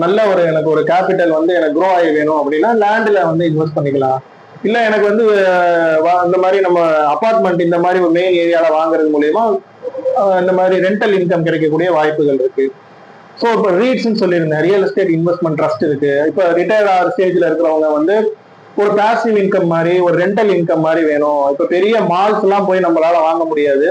நல்ல ஒரு எனக்கு ஒரு கேபிட்டல் வந்து எனக்கு க்ரோ ஆகி வேணும் அப்படின்னா லேண்ட்ல வந்து இன்வெஸ்ட் பண்ணிக்கலாம். இல்ல எனக்கு வந்து இந்த மாதிரி நம்ம அபார்ட்மெண்ட் இந்த மாதிரி ஒரு மெயின் ஏரியால வாங்குறது மூலியமா இந்த மாதிரி ரெண்டல் இன்கம் கிடைக்கக்கூடிய வாய்ப்புகள் இருக்கு. ஸோ இப்போ ரீட்ஸ்ன்னு சொல்லியிருந்தேன், ரியல் எஸ்டேட் இன்வெஸ்ட்மெண்ட் ட்ரஸ்ட் இருக்கு. இப்போ ரிட்டையர்ட் ஆகிற ஸ்டேஜ்ல இருக்கிறவங்க வந்து ஒரு பாசிவ் இன்கம் மாதிரி ஒரு ரெண்டல் இன்கம் மாதிரி வேணும். இப்போ பெரிய மால்ஸ் எல்லாம் போய் நம்மளால வாங்க முடியாது.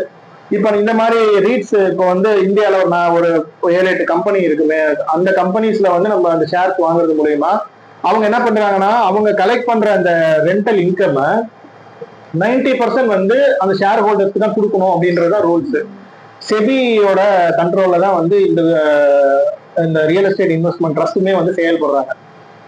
இப்போ இந்த மாதிரி ரீட்ஸ் இப்போ வந்து இந்தியாவில் நான் ஒரு 7-8 கம்பெனி இருக்குமே, அந்த கம்பெனிஸ்ல வந்து நம்ம அந்த ஷேர்ஸ் வாங்குறது மூலயமா அவங்க என்ன பண்றாங்கன்னா அவங்க கலெக்ட் பண்ற அந்த ரெண்டல் இன்கம் 90% வந்து அந்த ஷேர் ஹோல்டர்ஸ்க்கு தான் கொடுக்கணும் அப்படின்றதுதான் ரூல்ஸ். செபியோட கண்ட்ரோல்ல தான் வந்து இந்த ரியல் எஸ்டேட் இன்வெஸ்ட்மெண்ட் ட்ரஸ்ட்டுமே வந்து செயல்படுறாங்க.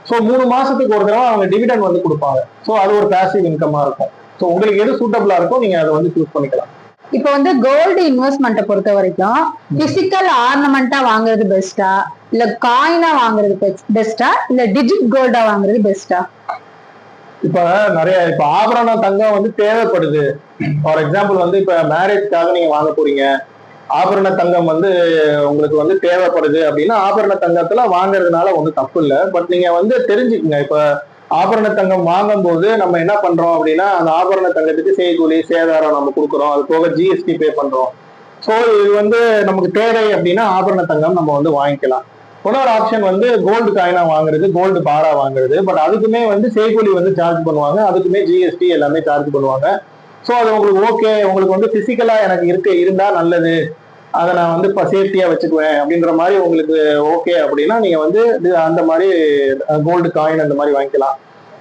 ஸோ 3 மாசத்துக்கு ஒரு தடவை அவங்க டிவிடெண்ட் வந்து கொடுப்பாங்க. ஸோ அது ஒரு பாசிவ் இன்கமா இருக்கும். ஸோ உங்களுக்கு எது சூட்டபிளா இருக்கோ நீங்க அதை வந்து சூஸ் பண்ணிக்கலாம். இப்போ வந்து கோல்டு இன்வெஸ்ட்மெண்ட்டை பொறுத்த வரைக்கும் பிசிக்கல் ஆர்னமெண்டா வாங்குறது பெஸ்டா, இல்ல காயினா வாங்குறது பெஸ்டா, இல்ல டிஜிட் கோல்டா வாங்குறது பெஸ்டா? இப்ப நிறைய இப்ப ஆபரண தங்கம் வந்து தேவைப்படுது. ஃபார் எக்ஸாம்பிள் வந்து இப்ப மேரேஜ்க்காக நீங்க வாங்க போறீங்க, ஆபரண தங்கம் வந்து உங்களுக்கு வந்து தேவைப்படுது அப்படின்னா ஆபரண தங்கத்துல வாங்குறதுனால ஒன்றும் தப்பு இல்லை. பட் நீங்க வந்து தெரிஞ்சுக்குங்க, இப்ப ஆபரண தங்கம் வாங்கும் போது நம்ம என்ன பண்றோம் அப்படின்னா அந்த ஆபரண தங்கத்துக்கு செய்கூலி சேதாரம் நம்ம கொடுக்குறோம், அது போக ஜிஎஸ்டி பே பண்றோம். ஸோ இது வந்து நமக்கு தேவை அப்படின்னா ஆபரண தங்கம் நம்ம வந்து வாங்கிக்கலாம். இன்னொரு ஆப்ஷன் வந்து கோல்டு காயினா வாங்குறது, கோல்டு பாரா வாங்குறது. பட் அதுக்குமே வந்து செய்கூலி வந்து சார்ஜ் பண்ணுவாங்க, அதுக்குமே ஜிஎஸ்டி எல்லாமே சார்ஜ் பண்ணுவாங்க. ஸோ அது உங்களுக்கு ஓகே, உங்களுக்கு வந்து பிசிக்கலா எனக்கு இருந்தா நல்லது, அதை நான் வந்து இப்போ சேஃப்டியா வச்சுக்குவேன் அப்படின்ற மாதிரி உங்களுக்கு ஓகே அப்படின்னா நீங்க வந்து அந்த மாதிரி கோல்டு காயின் அந்த மாதிரி வாங்கிக்கலாம்.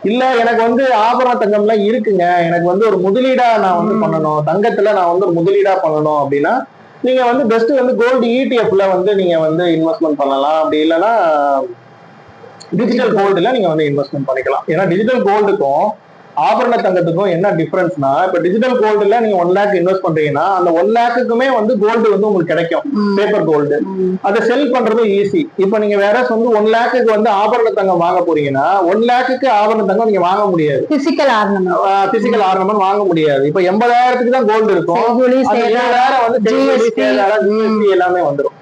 இல்ல எனக்கு வந்து ஆபரண தங்கம்லாம் இருக்குங்க, எனக்கு வந்து ஒரு முதலீடா நான் வந்து பண்ணணும், தங்கத்துல நான் வந்து ஒரு முதலீடா பண்ணணும் அப்படின்னா நீங்க வந்து பெஸ்ட் வந்து கோல்டு இடிஎஃப்ல வந்து நீங்க வந்து இன்வெஸ்ட்மெண்ட் பண்ணலாம். அப்படி இல்லைன்னா டிஜிட்டல் கோல்டுல நீங்க வந்து இன்வெஸ்ட்மெண்ட் பண்ணிக்கலாம். ஏன்னா டிஜிட்டல் கோல்டுக்கும் ஆபரண தங்கத்துக்கும் என்ன டிஃபரன்ஸ்னா, இப்ப டிஜிட்டல் கோல்டுல நீங்க 1 lakh இன்வெஸ்ட் பண்றீங்கன்னா அந்த 1 lakhக்குமே வந்து கோல்டு வந்து உங்களுக்கு கிடைக்கும், பேப்பர் கோல்டு. அதை செல் பண்றது ஈஸி. இப்ப நீங்க வேற வந்து 1 lakhக்கு வந்து ஆபரண தங்கம் வாங்க போறீங்கன்னா 1 lakhக்கு ஆபரண தங்கம் நீங்க வாங்க முடியாது, பிசிக்கல் ஆர்னமெண்ட் வாங்க முடியாது. இப்ப 80,000க்கு தான் கோல்டு இருக்கும், 7,000 வந்து ஜிஎஸ்டி எல்லாமே வந்துடும்.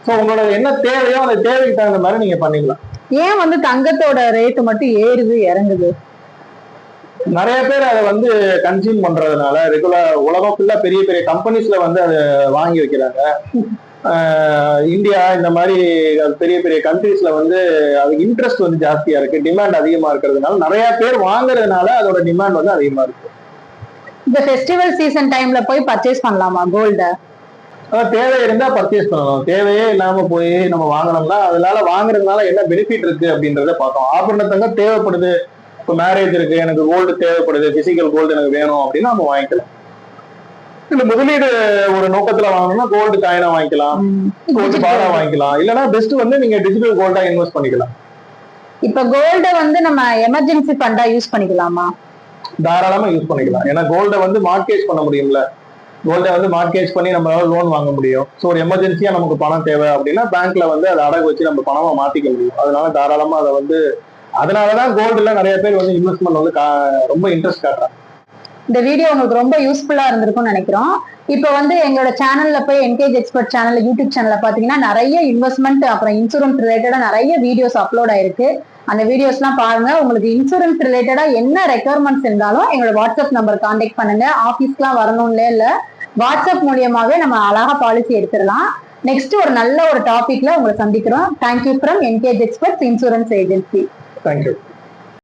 சோ உங்களோட என்ன தேவையோ அந்த தேவைக்கு தகுந்த மாதிரி நீங்க பண்ணிக்கலாம். ஏன் வந்து தங்கத்தோட ரேட் மட்டும் ஏறுது இறங்குது? நிறைய பேர் அதை வந்து கன்சியூம் பண்றதுனால ரெகுலர் உலகம் ஃபுல்லா பெரிய பெரிய கம்பெனிஸ்ல வந்து அதை வாங்கி வைக்கிறாங்க. இந்தியா இந்த மாதிரி பெரிய பெரிய கண்ட்ரீஸ்ல வந்து அதுக்கு இன்ட்ரெஸ்ட் வந்து ஜாஸ்தியா இருக்கு, டிமாண்ட் அதிகமா இருக்கிறதுனால நிறைய பேர் வாங்குறதுனால அதோட டிமாண்ட் வந்து அதிகமா இருக்கு. இந்த ஃபெஸ்டிவல் சீசன் டைம்ல போய் பர்ச்சேஸ் பண்ணலாமா கோல்ட? தேவை இருந்தா பர்ச்சேஸ் பண்ணலாம், தேவையே இல்லாம போய் நம்ம வாங்கணும்னா அதனால வாங்குறதுனால என்ன பெனிஃபிட் இருக்கு அப்படின்றத பார்த்தோம். ஆபரணத்தங்க தேவைப்படுது, இப்போ மேரேஜ் இருக்கு, எனக்கு கோல்டு தேவைப்படுது, பிசிக்கல் கோல்டு எனக்கு வேணும் அப்படின்னா நம்ம வாங்கிக்கலாம். இல்ல முதலீடு ஒரு நோக்கத்துல வாங்கணும்னா கோல்டு காயினா வாங்கிக்கலாம், கோல்டு பாரா வாங்கிக்கலாம். இல்லைன்னா பெஸ்ட் வந்து நீங்க டிஜிட்டல் கோல்டா இன்வெஸ்ட் பண்ணிக்கலாம். இப்ப கோல்ட வந்து நம்ம எமர்ஜென்சி ஃபண்டா யூஸ் பண்ணிக்கலாமா? தாராளமா யூஸ் பண்ணிக்கலாம். ஏன்னா கோல்டை வந்து மார்க்கேஜ் பண்ண முடியும்ல, கோல்டை வந்து மார்க்கேஜ் பண்ணி நம்மளால லோன் வாங்க முடியும். ஸோ ஒரு எமர்ஜென்சியா நமக்கு பணம் தேவை அப்படின்னா பேங்க்ல வந்து அதை அடகு வச்சு நம்ம பணமா மாத்திக்க முடியும். அதனால தாராளமா அதை வந்து அதனாலதான் கோல்டுல நிறைய பேர் வந்து இன்வெஸ்ட்மெண்ட் வந்து ரொம்ப இன்ட்ரெஸ்ட் காட்டுறாங்க. இந்த வீடியோ உங்களுக்கு ரொம்ப யூஸ்ஃபுல்லா இருந்திருக்கும்னு நினைக்கிறோம். இப்போ வந்து எங்களோட சேனல்ல போய் என்கேஜ் எக்ஸ்பர்ட் சேனல்ல யூடியூப் சேனல்ல பாத்தீங்கன்னா நிறைய இன்வெஸ்ட்மெண்ட் அப்புறம் இன்சூரன்ஸ் ரிலேட்டடா நிறைய வீடியோஸ் அப்லோட் ஆயிருக்கு. அந்த வீடியோஸ் எல்லாம் பாருங்க. உங்களுக்கு இன்சூரன்ஸ் ரிலேட்டடா என்ன ரெக்குவயர்மெண்ட்ஸ் இருந்தாலும் எங்களோட வாட்ஸ்அப் நம்பர் கான்டாக்ட் பண்ணுங்க. ஆபீஸ்க்குலாம் வரணும்ல இல்ல, வாட்ஸ்அப் மூலியமாவே நம்ம அழகா பாலிசி எடுத்துடலாம். நெக்ஸ்ட் ஒரு நல்ல ஒரு டாபிக்ல உங்களை சந்திக்கிறோம். Thank you from engage experts insurance agency. Thank you.